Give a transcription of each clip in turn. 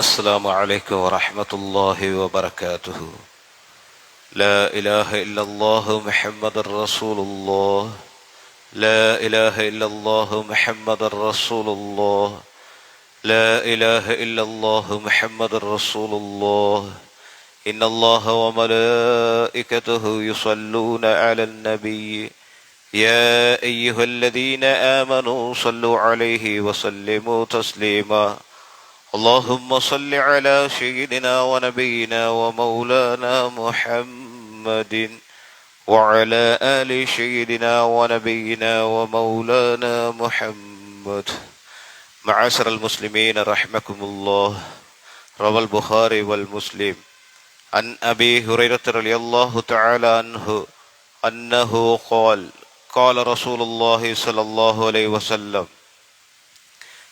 السلام عليكم ورحمة الله وبركاته. لا إله إلا الله محمد رسول الله. لا إله إلا الله محمد رسول الله. لا إله إلا الله محمد رسول الله. إن الله وملائكته يصلون على النبي يا أيها الذين آمنوا صلوا عليه وسلموا تسليما. اللهم صل على سيدنا ونبينا ومولانا محمد وعلى آل سيدنا ونبينا ومولانا محمد. معاشر المسلمين رحمكم الله. روى البخاري والمسلم عن أبي هريرة رضي الله تعالى عنه أنه قال قال رسول الله صلى الله عليه وسلم: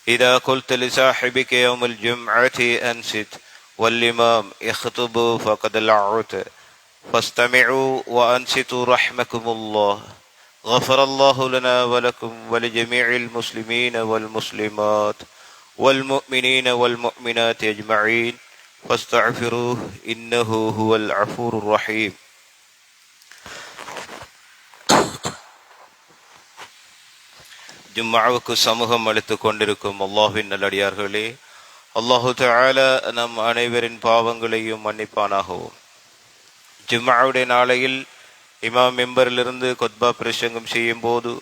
إذا قلت لصاحبك يوم الجمعة أنصت والإمام يخطب فقد لعت فاستمعوا وأنصتوا رحمكم الله. غفر الله لنا ولكم ولجميع المسلمين والمسلمات والمؤمنين والمؤمنات أجمعين فاستغفروه إنه هو الغفور الرحيم. ஜும்மாவுக்கு சமூகம் அளித்துக் கொண்டிருக்கும் அல்லாஹ்வின் நல்லடியார்களே, அல்லாஹு தஆலா நம் அனைவரின் பாவங்களையும் மன்னிப்பானாகவும். ஜும்மாவுடைய நாளையில் இமாம் மெம்பரிலிருந்து கொத்பா பிரசங்கம் செய்யும் போது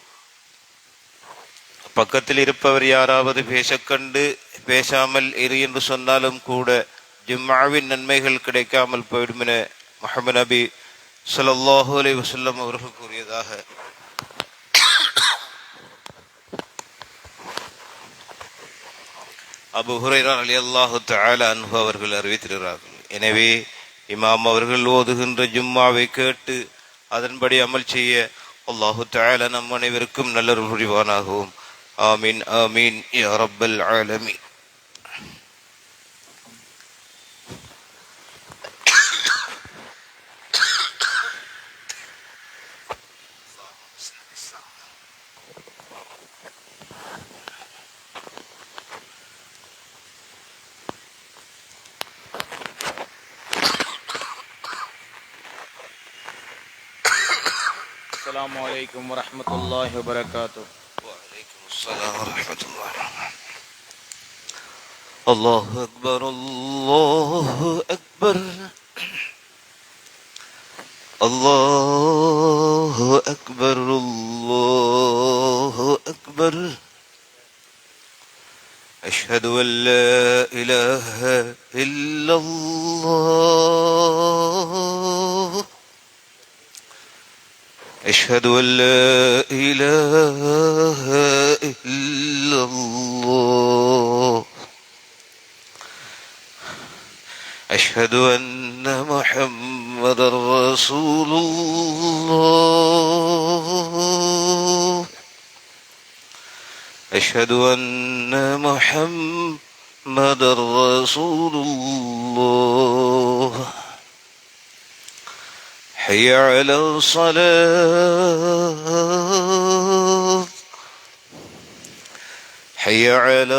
பக்கத்தில் இருப்பவர் யாராவது பேசக்கண்டு பேசாமல் இரு என்று சொன்னாலும் கூட ஜும்மாவின் நன்மைகள் கிடைக்காமல் போய்டும் என முஹம்மது நபி ஸல்லல்லாஹு அலைஹி வஸல்லம் அவர்கள் கூறியதாக அபூ ஹுரைரா ரலியல்லாஹு தஆலா அன்ஹு அவர்கள் அறிவித்திருக்கிறார்கள். எனவே இமாம் அவர்கள் ஓதுகின்ற ஜும்மாவை கேட்டு அதன்படி அமல் செய்ய அல்லாஹு தஆலா நம் அனைவருக்கும் நல்லருள் புரிவானாகவும். ஆமீன் ஆமீன் யா ரப்பல் ஆலமீன். السلام عليكم ورحمة الله وبركاته. وعليكم السلام ورحمة الله. الله أكبر الله أكبر الله أكبر الله أكبر. أشهد أن لا إله إلا الله. أشهد أن لا إله إلا الله. أشهد أن محمد رسول الله. أشهد أن محمد رسول الله. حي على الصلاة حي على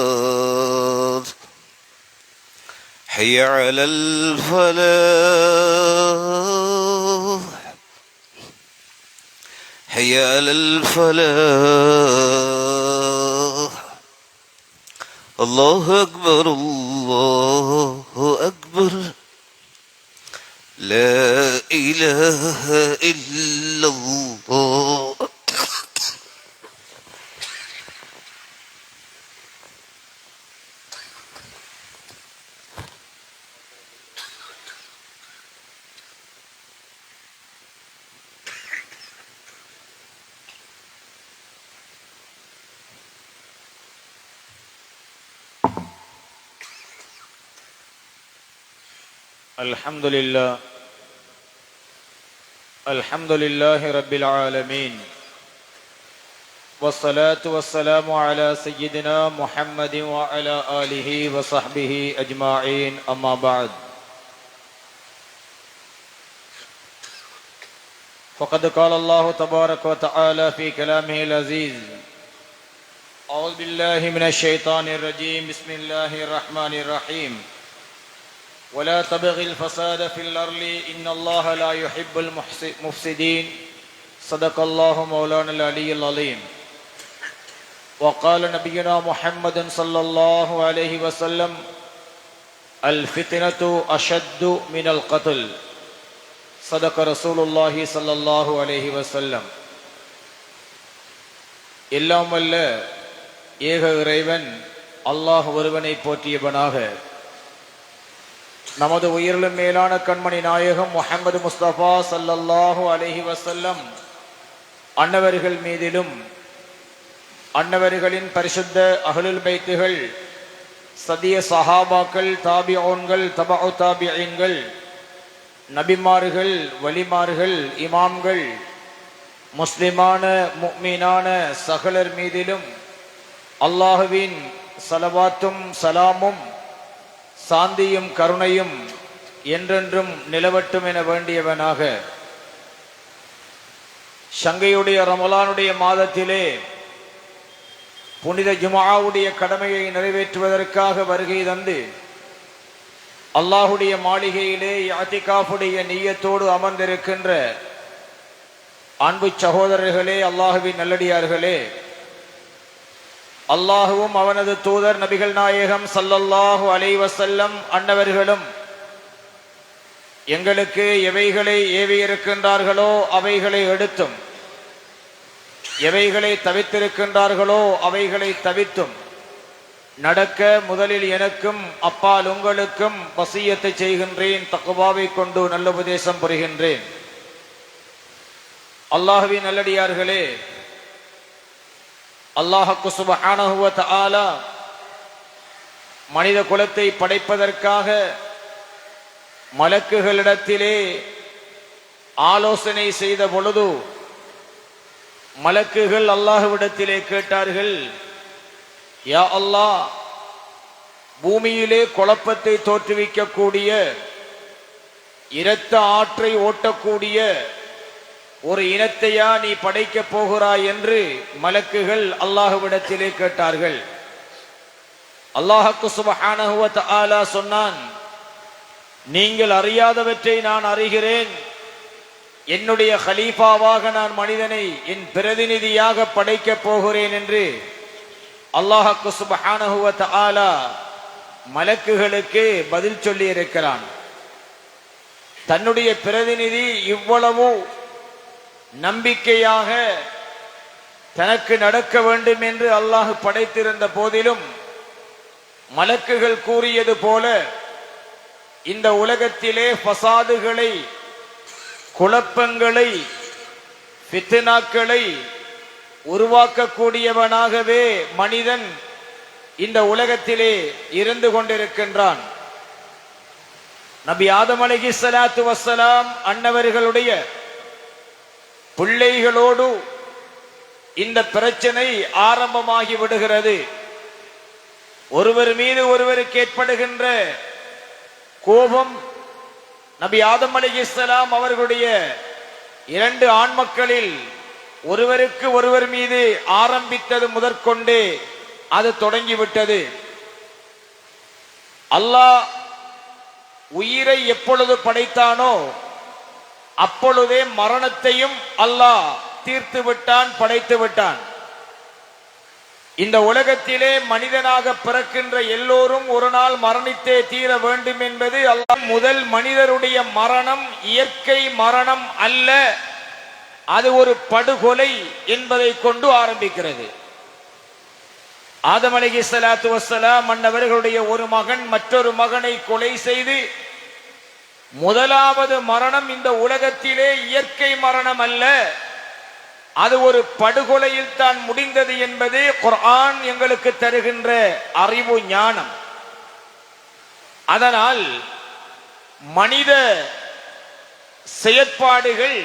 الصلاة حي على الفلاح حي على الفلاح. الله أكبر الله أكبر. لا إله إلا الله. الحمد لله الحمد لله رب العالمين، والصلاة والسلام على سيدنا محمد وعلى آله وصحبه أجمعين. أما بعد، فقد قال الله تبارك وتعالى في كلامه العزيز: أعوذ بالله من الشيطان الرجيم بسم الله الرحمن الرحيم ولا تبغ الفساد في الأرض إن الله لا يحب المفسدين صدق الله مولانا العلي العظيم وقال نبينا محمد صلى الله عليه وسلم الفتنة أشد من القتل صدق رسول الله صلى الله عليه وسلم எல்லாம் வல்ல ஏக இறைவன் அல்லாஹ் ஒருவனை போற்றியவனாக நமது உயிரிலும் மேலான கண்மணி நாயகம் முஹம்மது முஸ்தபா ஸல்லல்லாஹு அலைஹி வஸல்லம் அன்னவர்கள் மீதிலும் அன்னவர்களின் பரிசுத்த அஹ்லுல் பைத்துகள் சதிய சஹாபாக்கள் தாபிஊன்கள் தபஉ தாபிஈன்கள் நபிமார்கள் வலிமார்கள் இமாம்கள் முஸ்லிமான முஃமினான சகலர் மீதிலும் அல்லாஹுவின் ஸலவாத்தும் சலாமும் சாந்தியும் கருணையும் என்றென்றும் நிலவட்டும் என வேண்டியவனாக ஷங்கையுடைய ரமலானுடைய மாதத்திலே புனித ஜும்ஆவுடைய கடமையை நிறைவேற்றுவதற்காக வருகை தந்து அல்லாஹுடைய மாளிகையிலே இஅ்திகாஃபுடைய நிய்யத்தோடு அமர்ந்திருக்கின்ற அன்பு சகோதரர்களே, அல்லாஹுவின் நல்லடியார்களே, அல்லாஹுவும் அவனது தூதர் நபிகள் நாயகம் ஸல்லல்லாஹு அலைஹி வஸல்லம் அன்னவர்களும் எங்களுக்கு எவைகளை ஏவியிருக்கின்றார்களோ அவைகளை எடுத்தும் எவைகளை தவிர்த்திருக்கின்றார்களோ அவைகளை தவிர்த்தும் நடக்க முதலில் எனக்கும் அப்பால் உங்களுக்கும் வசியத்தை செய்கின்றேன். தக்வாவை கொண்டு நல்ல உபதேசம் புரிகின்றேன். அல்லாஹுவின் நல்லடியார்களே, அல்லாஹ் சுப்ஹானஹு வ தஆலா மனித குலத்தை படைப்பதற்காக மலக்குகளிடத்திலே ஆலோசனை செய்த பொழுது மலக்குகள் அல்லாஹ்விடத்திலே கேட்டார்கள், யா அல்லாஹ், பூமியிலே குழப்பத்தை தோற்றுவிக்கக்கூடிய இரத்த ஆற்றை ஓட்டக்கூடிய ஒரு இனத்தையா நீ படைக்கப் போகிறாய் என்று மலக்குகள் அல்லாஹ்விடத்திலே கேட்டார்கள். அல்லாஹ் சுப்ஹானஹு வ தஆலா சொன்னான், நீங்கள் அறியாதவற்றை நான் அறிகிறேன். என்னுடைய கலீஃபாவாக நான் மனிதனை என் பிரதிநிதியாக படைக்கப் போகிறேன் என்று அல்லாஹ் சுப்ஹானஹு வ தஆலா மலக்குகளுக்கு பதில் சொல்லி இருக்கிறான். தன்னுடைய பிரதிநிதி இவ்வளவு நம்பிக்கையாக தனக்கு நடக்க வேண்டும் என்று அல்லாஹ் படைத்திருந்த போதிலும் மலக்குகள் கூறியது போல இந்த உலகத்திலே ஃபசாதுகளை, குழப்பங்களை, ஃபித்னாக்களை உருவாக்கக்கூடியவனாகவே மனிதன் இந்த உலகத்திலே இருந்து கொண்டிருக்கின்றான். நபி ஆதம் அலைஹிஸ்ஸலாத்து வஸ்ஸலாம் அன்னவர்களுடைய பிள்ளைகளோடு இந்த பிரச்சனை ஆரம்பமாகி விடுகிறது. ஒருவர் மீது ஒருவருக்கு ஏற்படுகின்ற கோபம் நபி ஆதம் அலைஹிஸ்ஸலாம் அவர்களுடைய இரண்டு ஆண் மக்களில் ஒருவருக்கு ஒருவர் மீது ஆரம்பித்தது முதற்கொண்டே அது தொடங்கிவிட்டது. அல்லாஹ் உயிரை எப்பொழுது படைத்தானோ அப்பொழுதே மரணத்தையும் அல்லாஹ் தீர்த்து விட்டான், படைத்து விட்டான். இந்த உலகத்திலே மனிதனாக பிறக்கின்ற எல்லோரும் ஒரு நாள் மரணித்தே தீர வேண்டும் என்பது அல்லாஹ் முதல் மனிதருடைய மரணம் இயற்கை மரணம் அல்ல, அது ஒரு படுகொலை என்பதை கொண்டு ஆரம்பிக்கிறது. ஆதம் அலைஹிஸ்ஸலாத்து வஸ்ஸலாம் அன்னவர்களுடைய ஒரு மகன் மற்றொரு மகனை கொலை செய்து முதலாவது மரணம் இந்த உலகத்திலே இயற்கை மரணம் அல்ல, அது ஒரு படுகொலையில் தான் முடிந்தது என்பது குர்ஆன் எங்களுக்கு தருகின்ற அறிவு ஞானம். அதனால் மனித செயற்பாடுகள்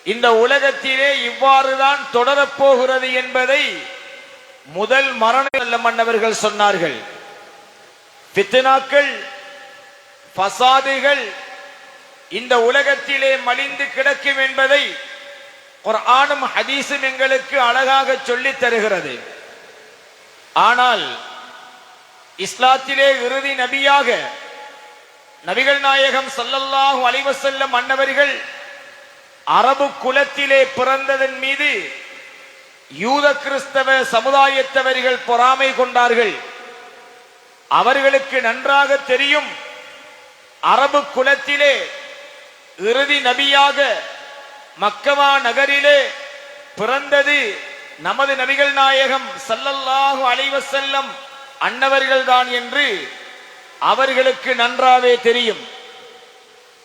இந்த உலகத்திலே இவ்வாறுதான் தொடரப்போகிறது என்பதை முதல் மரண மன்னவர்கள் சொன்னார்கள். ஃபித்னாக்கள், ஃபசாதுகள் இந்த உலகத்திலே மலிந்து கிடக்கும் என்பதை குர்ஆனும் ஹதீஸும் எங்களுக்கு அழகாக சொல்லித் தருகிறது. ஆனால் இஸ்லாத்திலே இறுதி நபியாக நபிகள் நாயகம் ஸல்லல்லாஹு அலைஹி வஸல்லம் அன்னவர்கள் அரபு குலத்திலே பிறந்ததன் மீது யூத கிறிஸ்தவ சமுதாயத்தவர்கள் பொறாமை கொண்டார்கள். அவர்களுக்கு நன்றாக தெரியும், அரபு குலத்திலே இறுதி நபியாக மக்கமா நகரிலே பிறந்தது நமது நபிகள் நாயகம் ஸல்லல்லாஹு அலைஹி வஸல்லம் அன்னவர்கள்தான் என்று அவர்களுக்கு நன்றாவே தெரியும்.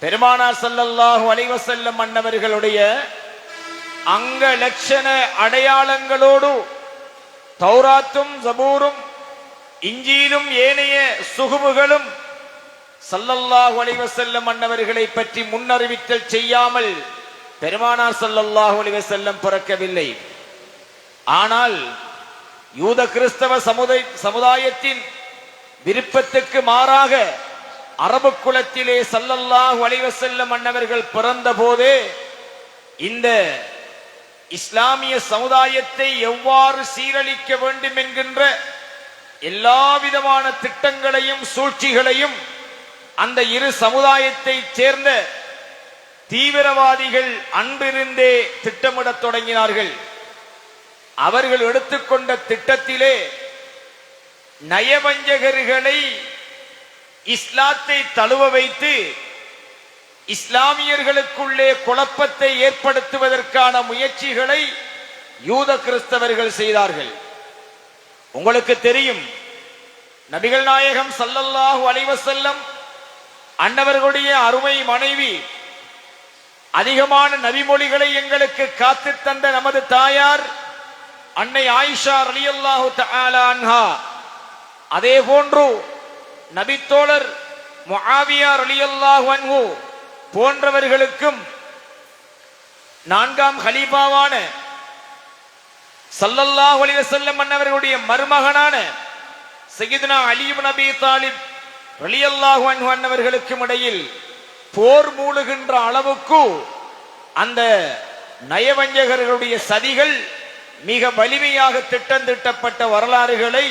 பெருமானார் ஸல்லல்லாஹு அலைஹி வஸல்லம் அன்னவர்களுடைய அங்க லட்சண அடையாளங்களோடு தௌராத்தும் ஜபூரும் இஞ்சீலும் ஏனைய சுகுபுகளும் ஸல்லல்லாஹு அலைஹி வஸல்லம் அன்னவர்களை பற்றி முன்னறிவித்தல் செய்யாமல் பெருமானார் ஸல்லல்லாஹு அலைஹி வஸல்லம் பிறக்கவில்லை. ஆனால் யூத கிறிஸ்தவ சமுதாயத்தின் விருப்பத்துக்கு மாறாக அரபு குலத்திலே ஸல்லல்லாஹு அலைஹி வஸல்லம் அன்னவர்கள் பிறந்த போதே இந்த இஸ்லாமிய சமுதாயத்தை எவ்வாறு சீரழிக்க வேண்டும் என்கின்ற எல்லா விதமான திட்டங்களையும் சூழ்ச்சிகளையும் அந்த இரு சமுதாயத்தை சேர்ந்த தீவிரவாதிகள் அன்றிருந்தே திட்டமிடத் தொடங்கினார்கள். அவர்கள் எடுத்துக்கொண்ட திட்டத்திலே நயவஞ்சகர்களை இஸ்லாத்தை தழுவ வைத்து இஸ்லாமியர்களுக்குள்ளே குழப்பத்தை ஏற்படுத்துவதற்கான முயற்சிகளை யூத கிறிஸ்தவர்கள் செய்தார்கள். உங்களுக்கு தெரியும், நபிகள் நாயகம் ஸல்லல்லாஹு அலைஹி வஸல்லம் அன்னவர்களுடைய அருமை மனைவி, அதிகமான நபிமொழிகளை எங்களுக்கு காத்து தந்த நமது தாயார் அன்னை ஆயிஷா ரலியல்லாஹு தஆலா அன்ஹா, அதே போன்று நபித்தோழர் முஆவியா ரலியல்லாஹு அன்ஹு போன்றவர்களுக்கும் நான்காம் கலீஃபாவான ஸல்லல்லாஹு அலைஹி வஸல்லம் அன்னவர்களுடைய மருமகனான சய்யிதுனா அலி இப்னு அபீ தாலிப் ரலியல்லாஹு அன்ஹு அன்னவர்களுக்கும் இடையில் போர் மூளுகின்ற அளவுக்கு அந்த நயவஞ்சகர்களுடைய சதிகள் மிக வலிமையாக திட்டமிடப்பட்ட வரலாறுகளை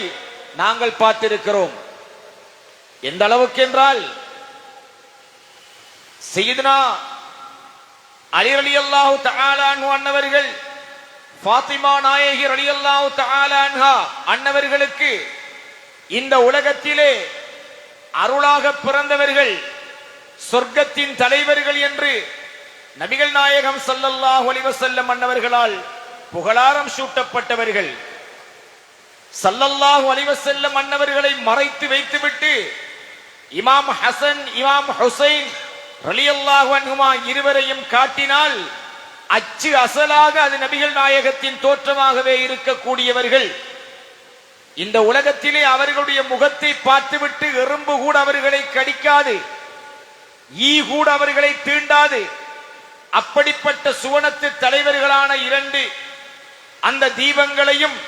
நாங்கள் பார்த்திருக்கிறோம். எந்த அளவுக்கு என்றால், சய்யிதுனா அலி ரலியல்லாஹு தஆலா அன்ஹு அன்னவர்கள் ஃபாத்திமா நாயகி ரலியல்லாஹு தஆலா அன்ஹா அன்னவர்களுக்கு இந்த உலகத்திலே அருளாக பிறந்தவர்கள், சொர்க்கத்தின் தலைவர்கள் என்று நபிகள் நாயகம் ஸல்லல்லாஹு அலைஹி வஸல்லம் அன்னவர்களால் புகழாரம் சூட்டப்பட்டவர்கள். ஸல்லல்லாஹு அலைஹி வஸல்லம் அன்னவர்களை மறைத்து வைத்துவிட்டு இமாம் ஹசன் இமாம் ஹுசைன் ரலியல்லாஹு அன்ஹுமா இருவரையும் காட்டினால் அச்சு அசலாக அது நபிகள் நாயகத்தின் தோற்றமாகவே இருக்கக்கூடியவர்கள். இந்த உலகத்திலே அவர்களுடைய முகத்தை பார்த்துவிட்டு எறும்பு கூட அவர்களை கடிக்காது, ஈ கூட அவர்களை தீண்டாது. அப்படிப்பட்ட சுவனத்து தலைவர்களான இரண்டு அந்த தீபங்களையும்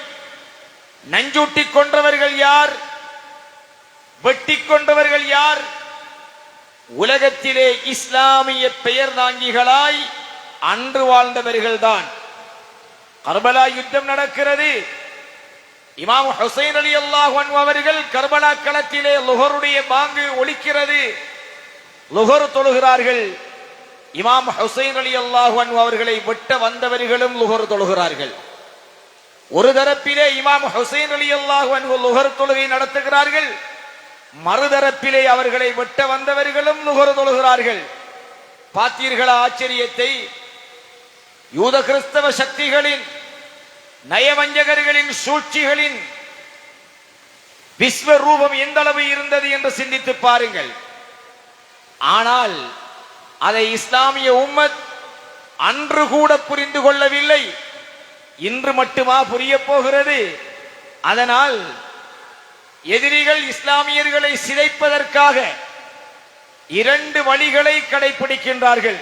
நஞ்சூட்டி கொன்றவர்கள் யார்? வெட்டி கொன்றவர்கள் யார்? உலகத்திலே இஸ்லாமிய பெயர் தாங்கிகளாய் அன்று வாழ்ந்தவர்கள்தான். கர்பலா யுத்தம் நடக்கிறது. இமாம் ஹுசைன் ரலியல்லாஹு அன்ஹு அவர்கள் கர்பலா களத்திலே லுஹருடைய பாங்கு ஒலிக்கிறது, லுஹர் தொழுகிறார்கள். இமாம் ஹுசைன் ரலியல்லாஹு அன்ஹு அவர்களை வெட்ட வந்தவர்களும் லுஹர் தொழுகிறார்கள். ஒரு தரப்பிலே இமாம் ஹுசைன் ரலியல்லாஹு அன்ஹு லுஹர் தொழுகை நடத்துகிறார்கள், மறுதரப்பிலே அவர்களை வெட்ட வந்தவர்களும் லுஹர் தொழுகிறார்கள். பார்த்தீர்களா ஆச்சரியத்தை? யூத கிறிஸ்தவ சக்திகளின் நயவஞ்சகர்களின் சூழ்ச்சிகளின் விஸ்வரூபம் எந்த அளவு இருந்தது என்று சிந்தித்து பாருங்கள். ஆனால் அதை இஸ்லாமிய உம்மத் அன்று கூட புரிந்து கொள்ளவில்லை. இன்று மட்டுமா புரிய போகிறது? அதனால் எதிரிகள் இஸ்லாமியர்களை சிதைப்பதற்காக இரண்டு வழிகளை கடைபிடிக்கின்றார்கள்.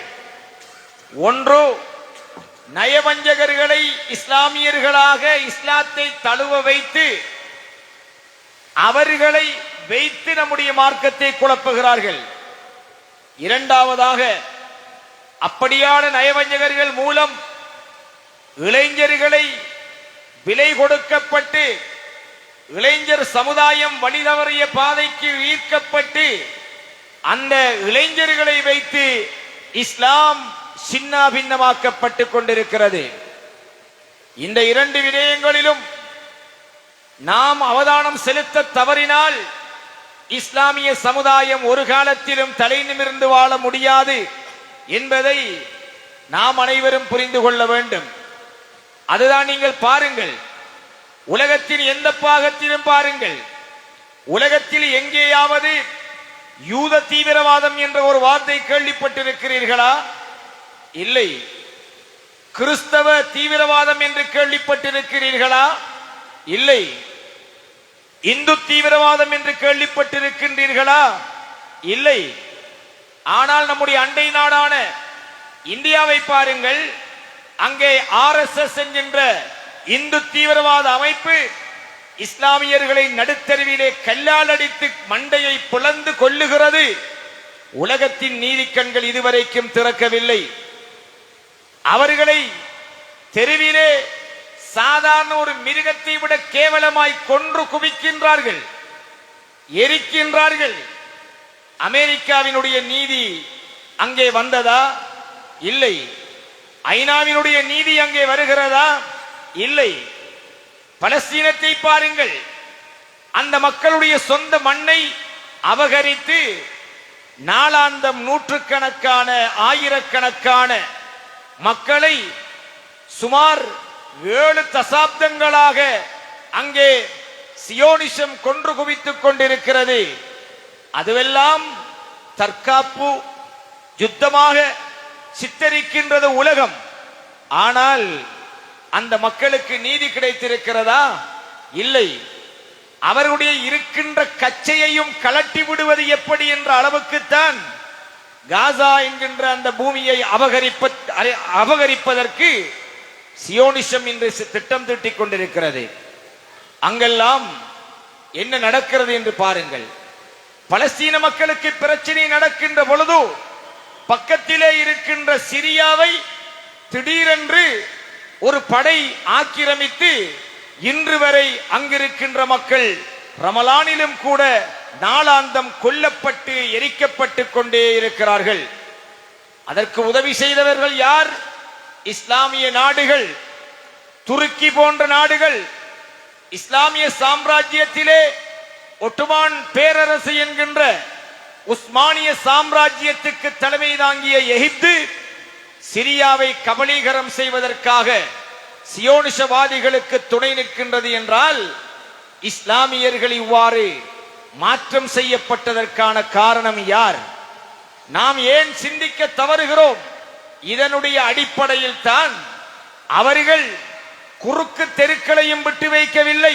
ஒன்று, நயவஞ்சகர்களை இஸ்லாமியர்களாக இஸ்லாத்தை தழுவ வைத்து அவர்களை வைத்து நம்முடைய மார்க்கத்தை குழப்புகிறார்கள். இரண்டாவதாக, அப்படியான நயவஞ்சகர்கள் மூலம் இளைஞர்களை விலை கொடுக்கப்பட்டு இளைஞர் சமுதாயம் வழிதவறிய பாதைக்கு ஈர்க்கப்பட்டு அந்த இளைஞர்களை வைத்து இஸ்லாம் சின்னாபின்னமாக்கப்பட்டு கொண்டிருக்கிறது. இந்த இரண்டு விடயங்களிலும் நாம் அவதானம் செலுத்த தவறினால் இஸ்லாமிய சமுதாயம் ஒரு காலத்திலும் தலை நிமிர்ந்து வாழ முடியாது என்பதை நாம் அனைவரும் புரிந்து கொள்ள வேண்டும். அதுதான் நீங்கள் பாருங்கள், உலகத்தின் எந்த பாகத்திலும் பாருங்கள், உலகத்தில் எங்கேயாவது யூத தீவிரவாதம் என்ற ஒரு வார்த்தை கேள்விப்பட்டிருக்கிறீர்களா? இல்லை. கிறிஸ்தவ தீவிரவாதம் என்று கேள்விப்பட்டிருக்கிறீர்களா? இல்லை. இந்து தீவிரவாதம் என்று கேள்விப்பட்டிருக்கின்றீர்களா? இல்லை. ஆனால் நம்முடைய அண்டை நாடான இந்தியாவை பாருங்கள், அங்கே RSS என்கின்ற இந்து தீவிரவாத அமைப்பு இஸ்லாமியர்களை நடுத்தருவிலே கல்லால் அடித்து மண்டையை பிளந்து கொல்லுகிறது. உலகத்தின் நீதிக்கண்கள் இதுவரைக்கும் திறக்கவில்லை. அவர்களை தெருவிலே சாதாரண ஒரு மிருகத்தை விட கேவலமாய் கொன்று குவிக்கின்றார்கள், எரிக்கின்றார்கள். அமெரிக்காவினுடைய நீதி அங்கே வந்ததா? இல்லை. ஐநாவினுடைய நீதி அங்கே வருகிறதா? இல்லை. பலஸ்தீனத்தை பாருங்கள், அந்த மக்களுடைய சொந்த மண்ணை அபகரித்து நாளாந்தம் நூற்றுக்கணக்கான ஆயிரக்கணக்கான மக்களை சுமார் 7 தசாப்தங்களாக அங்கே சியோனிசம் கொன்று குவித்துக் கொண்டிருக்கிறது. அதுவெல்லாம் தற்காப்பு யுத்தமாக சித்தரிக்கின்றது உலகம். ஆனால் அந்த மக்களுக்கு நீதி கிடைத்திருக்கிறதா? இல்லை. அவர்களுடைய இருக்கின்ற கச்சையையும் கலட்டி விடுவது எப்படி என்ற அளவுக்குத்தான் காசா என்கின்ற அந்த பூமியை அபகரிப்பதற்கு சியோனிசம் இன்று திட்டம் தீட்டிக் கொண்டிருக்கிறது. அங்கெல்லாம் என்ன நடக்கிறது என்று பாருங்கள். பலஸ்தீன மக்களுக்கு பிரச்சனை நடக்கின்ற பொழுது பக்கத்திலே இருக்கின்ற சிரியாவை திடீரென்று ஒரு படை ஆக்கிரமித்து இன்று வரை அங்கிருக்கின்ற மக்கள் ரமலானிலும் கூட நாளாந்தம் கொல்லப்பட்டு எரிக்கப்பட்டு கொண்டே இருக்கிறார்கள். அதற்கு உதவி செய்தவர்கள் யார்? இஸ்லாமிய நாடுகள், துருக்கி போன்ற நாடுகள். இஸ்லாமிய சாம்ராஜ்யத்திலே ஒட்டுமான் பேரரசு என்கின்ற உஸ்மானிய சாம்ராஜ்யத்துக்கு தலைமை தாங்கிய எகிப்து சிரியாவை கபலீகரம் செய்வதற்காக சியோனிசவாதிகளுக்கு துணை நிற்கின்றது என்றால் இஸ்லாமியர்கள் இவ்வாறு மாற்றம் செய்யப்பட்டதற்கான காரணம் யார்? நாம் ஏன் சிந்திக்க தவறுகிறோம்? இதனுடைய அடிப்படையில் தான் அவர்கள் குறுக்கு தெருக்களையும் விட்டு வைக்கவில்லை,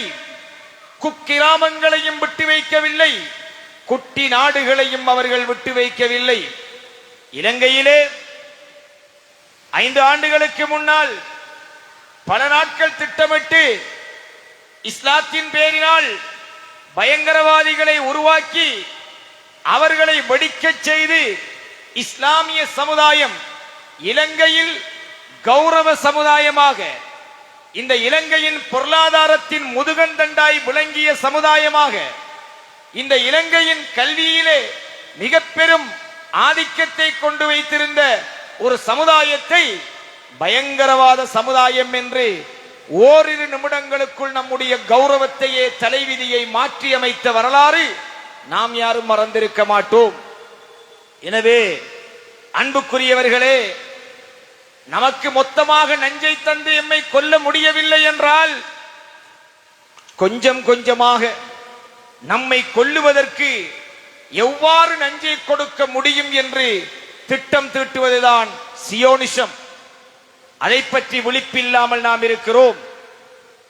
குக்கிராமங்களையும் விட்டு வைக்கவில்லை, குட்டி நாடுகளையும் அவர்கள் விட்டு வைக்கவில்லை. இலங்கையிலே 5 ஆண்டுகளுக்கு முன்னால் பல நாட்கள் திட்டமிட்டு இஸ்லாத்தின் பேரினால் பயங்கரவாதிகளை உருவாக்கி அவர்களை வெடிக்கச் செய்து இஸ்லாமிய சமுதாயம் இலங்கையில் கௌரவ சமுதாயமாக, இந்த இலங்கையின் பொருளாதாரத்தின் முதுகந்தண்டாய் விளங்கிய சமுதாயமாக, இந்த இலங்கையின் கல்வியிலே மிக பெரும் ஆதிக்கத்தை கொண்டு வைத்திருந்த ஒரு சமுதாயத்தை பயங்கரவாத சமுதாயம் என்று ஓரிரு நிமிடங்களுக்குள் நம்முடைய கௌரவத்தையே தலைவிதியை மாற்றி அமைத்த வரலாறு நாம் யாரும் மறந்திருக்க மாட்டோம். எனவே அன்புக்குரியவர்களே, நமக்கு மொத்தமாக நஞ்சை தந்து எம்மை கொல்ல முடியவில்லை என்றால் கொஞ்சம் கொஞ்சமாக நம்மை கொல்லுவதற்கு எவ்வாறு நஞ்சை கொடுக்க முடியும் என்று திட்டம் தீட்டுவதுதான் சியோனிசம். அதை பற்றி விழிப்பில்லாமல் நாம் இருக்கிறோம்.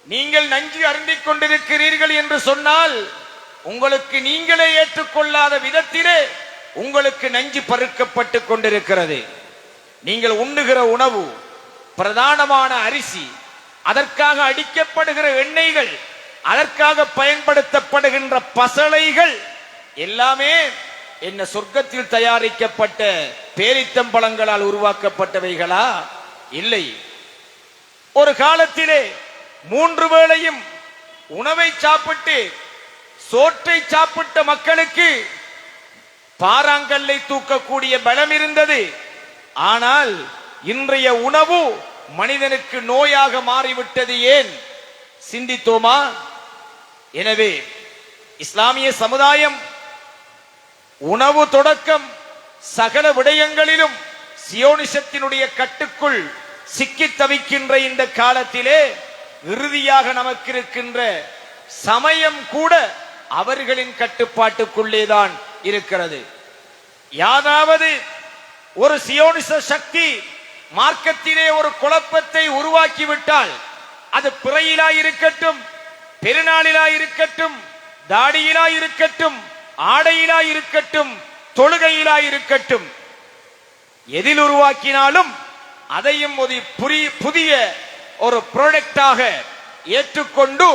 நீங்கள் நஞ்சு அருந்திக் கொண்டிருக்கிறீர்கள் என்று சொன்னால் உங்களுக்கு நீங்களே ஏற்றுக்கொள்ளாத விதத்திலே உங்களுக்கு நஞ்சு பருக்கப்பட்டு கொண்டிருக்கிறது. நீங்கள் உண்ணுகிற உணவு, பிரதானமான அரிசி, அதற்காக அடிக்கப்படுகிற எண்ணெய்கள், அதற்காக பயன்படுத்தப்படுகின்ற பசளைகள் எல்லாமே என்ன சொர்க்கத்தில் தயாரிக்கப்பட்ட பேரித்தம்பழங்களால் உணவை சாப்பிட்டு சோற்றை சாப்பிட்ட மக்களுக்கு பாறாங்கல்லை தூக்கக்கூடிய பலம் இருந்தது. ஆனால் இன்றைய உணவு மனிதனுக்கு நோயாக மாறிவிட்டது. ஏன் சிந்தித்தோமா? எனவே இஸ்லாமிய சமுதாயம் உணவு தொடக்கம் சகல விடயங்களிலும் சியோனிசத்தினுடைய கட்டுக்குள் சிக்கி தவிக்கின்ற இந்த காலத்திலே இறுதியாக நமக்கு இருக்கின்ற சமயம் கூட அவர்களின் கட்டுப்பாட்டுக்குள்ளேதான் இருக்கிறது. யாராவது ஒரு சியோனிச சக்தி மார்க்கத்திலே ஒரு குழப்பத்தை உருவாக்கிவிட்டால், அது பிறையிலா இருக்கட்டும், பெருநாளிலா இருக்கட்டும், தாடியிலா இருக்கட்டும், ஆடையிலா இருக்கட்டும், தொழுகையிலா இருக்கட்டும், எதில் உருவாக்கினாலும் அதையும் ஒரு புதிய ஒரு ப்ராடக்டாக ஏற்றுக்கொண்டு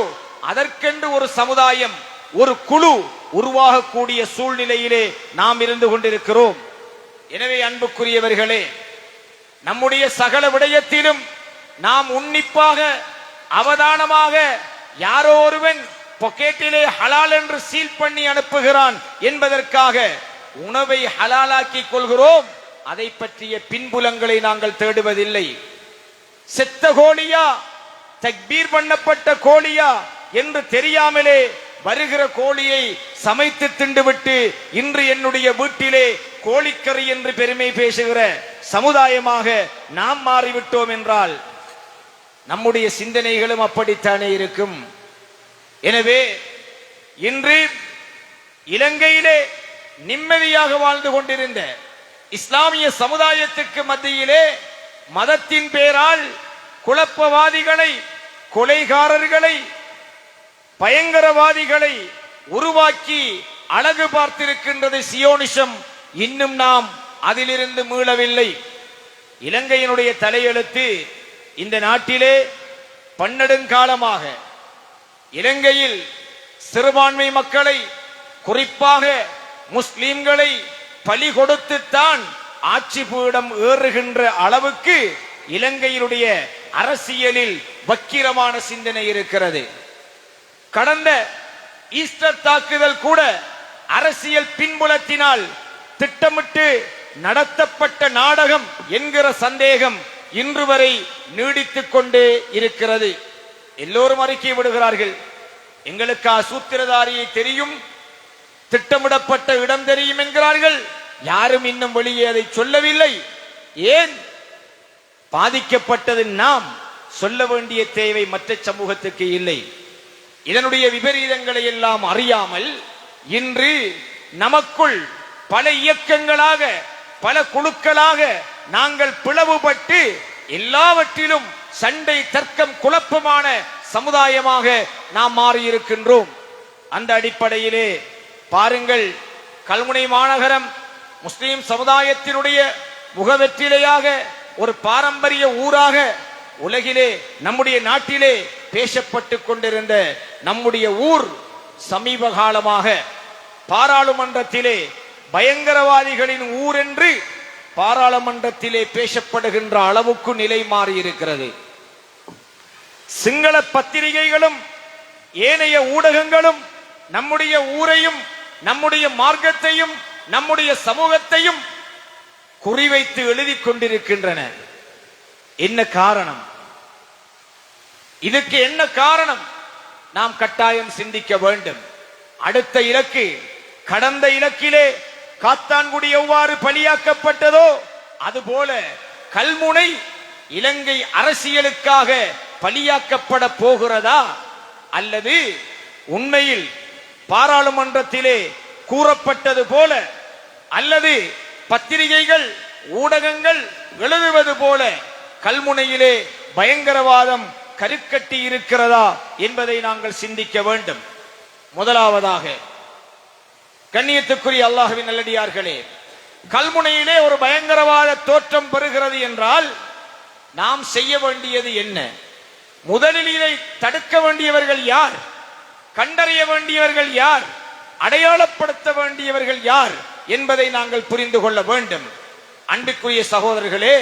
அதற்கென்று ஒரு சமுதாயம், ஒரு குழு உருவாகக்கூடிய சூழ்நிலையிலே நாம் இருந்து கொண்டிருக்கிறோம். எனவே அன்புக்குரியவர்களே, நம்முடைய சகல விடயத்திலும் நாம் உன்னிப்பாக அவதானமாக, யாரோ ஒருவன் பொக்கெட்டிலே ஹலால் என்று சீல் பண்ணி அனுப்புகிறான் என்பதற்காக உணவை ஹலாலாக்கிக் கொள்கிறோம். அதை பற்றிய பின்புலங்களை நாங்கள் தேடுவதில்லை. செத்த கோழியா, தக்பீர் பண்ணப்பட்ட கோழியா என்று தெரியாமலே வருகிற கோழியை சமைத்து திண்டுவிட்டு இன்று என்னுடைய வீட்டிலே கோழிக்கறி என்று பெருமை பேசுகிற சமுதாயமாக நாம் மாறிவிட்டோம் என்றால் நம்முடைய சிந்தனைகளும் அப்படித்தானே இருக்கும். எனவே இன்று இலங்கையிலே நிம்மதியாக வாழ்ந்து கொண்டிருந்த இஸ்லாமிய சமுதாயத்துக்கு மத்தியிலே மதத்தின் பேரால் குழப்பவாதிகளை, கொலைகாரர்களை, பயங்கரவாதிகளை உருவாக்கி அழகு பார்த்திருக்கின்றது சியோனிசம். இன்னும் நாம் அதிலிருந்து மீளவில்லை. இலங்கையினுடைய தலையெழுத்து இந்த நாட்டிலே பன்னெடுங்காலமாக இலங்கையில் சிறுபான்மை மக்களை, குறிப்பாக முஸ்லிம்களை பலி கொடுத்துத்தான் ஆட்சி பீடம் ஏறுகின்ற அளவுக்கு இலங்கையினுடைய அரசியலில் வக்கிரமான சிந்தனை இருக்கிறது. கடந்த ஈஸ்டர் தாக்குதல் கூட அரசியல் பின்புலத்தினால் திட்டமிட்டு நடத்தப்பட்ட நாடகம் என்கிற சந்தேகம் இன்று வரை நீடித்துக் கொண்டே இருக்கிறது. எல்லோரும் அறிக்கை விடுகிறார்கள், எங்களுக்கு சூத்திரதாரியை தெரியும், திட்டமிடப்பட்ட இடம் தெரியும் என்கிறார்கள். யாரும் இன்னும் வெளியே அதை சொல்லவில்லை. ஏன்? பாதிக்கப்பட்டது நாம், சொல்ல வேண்டிய தேவை மற்ற சமூகத்துக்கு இல்லை. இதனுடைய விபரீதங்களை எல்லாம் அறியாமல் இன்று நமக்குள் பல இயக்கங்களாக, பல குழுக்களாக நாங்கள் பிளவுபட்டு எல்லாவற்றிலும் சண்டை, தர்க்கம், குழப்பமான சமுதாயமாக நாம் மாறியிருக்கின்றோம். அந்த அடிப்படையிலே பாருங்கள், கல்முனை மாநகரம் முஸ்லிம் சமுதாயத்தினுடைய முகவெற்றிலையாக, ஒரு பாரம்பரிய ஊராக உலகிலே, நம்முடைய நாட்டிலே பேசப்பட்டு கொண்டிருந்த நம்முடைய ஊர் சமீப காலமாக பாராளுமன்றத்திலே பயங்கரவாதிகளின் ஊர் என்று பாராளுமன்றத்திலே பேசப்படுகின்ற அளவுக்கு நிலை மாறி இருக்கிறது. சிங்கள பத்திரிகைகளும் ஏனைய ஊடகங்களும் நம்முடைய ஊரையும், நம்முடைய மார்க்கத்தையும், நம்முடைய சமூகத்தையும் குறிவைத்து எழுதி கொண்டிருக்கின்றன. என்ன காரணம்? இதுக்கு என்ன காரணம்? நாம் கட்டாயம் சிந்திக்க வேண்டும். அடுத்த இலக்கு, கடந்த இலக்கிலே காத்தான்குடி எவ்வாறு பலியாக்கப்பட்டதோ அதுபோல கல்முனை இலங்கை அரசியலுக்காக பலியாக்கப்பட போகிறதா, அல்லது உண்மையில் பாராளுமன்றத்திலே கூறப்பட்டது போல, அல்லது பத்திரிகைகள், ஊடகங்கள் எழுதுவது போல கல்முனையிலே பயங்கரவாதம் கருக்கட்டி இருக்கிறதா என்பதை நாங்கள் சிந்திக்க வேண்டும். முதலாவதாக, கண்ணியத்துக்குரிய அல்லாஹ்வின் நல்லடியார்களே, கல்முனையிலே ஒரு பயங்கரவாத தோற்றம் பெறுகிறது என்றால் நாம் செய்ய வேண்டியது என்ன? முதலில் இதை தடுக்க வேண்டியவர்கள் யார்? கண்டறிய வேண்டியவர்கள் யார்? அடையாளப்படுத்த வேண்டியவர்கள் யார் என்பதை நாங்கள் புரிந்து கொள்ள வேண்டும். அன்புக்குரிய சகோதரர்களே,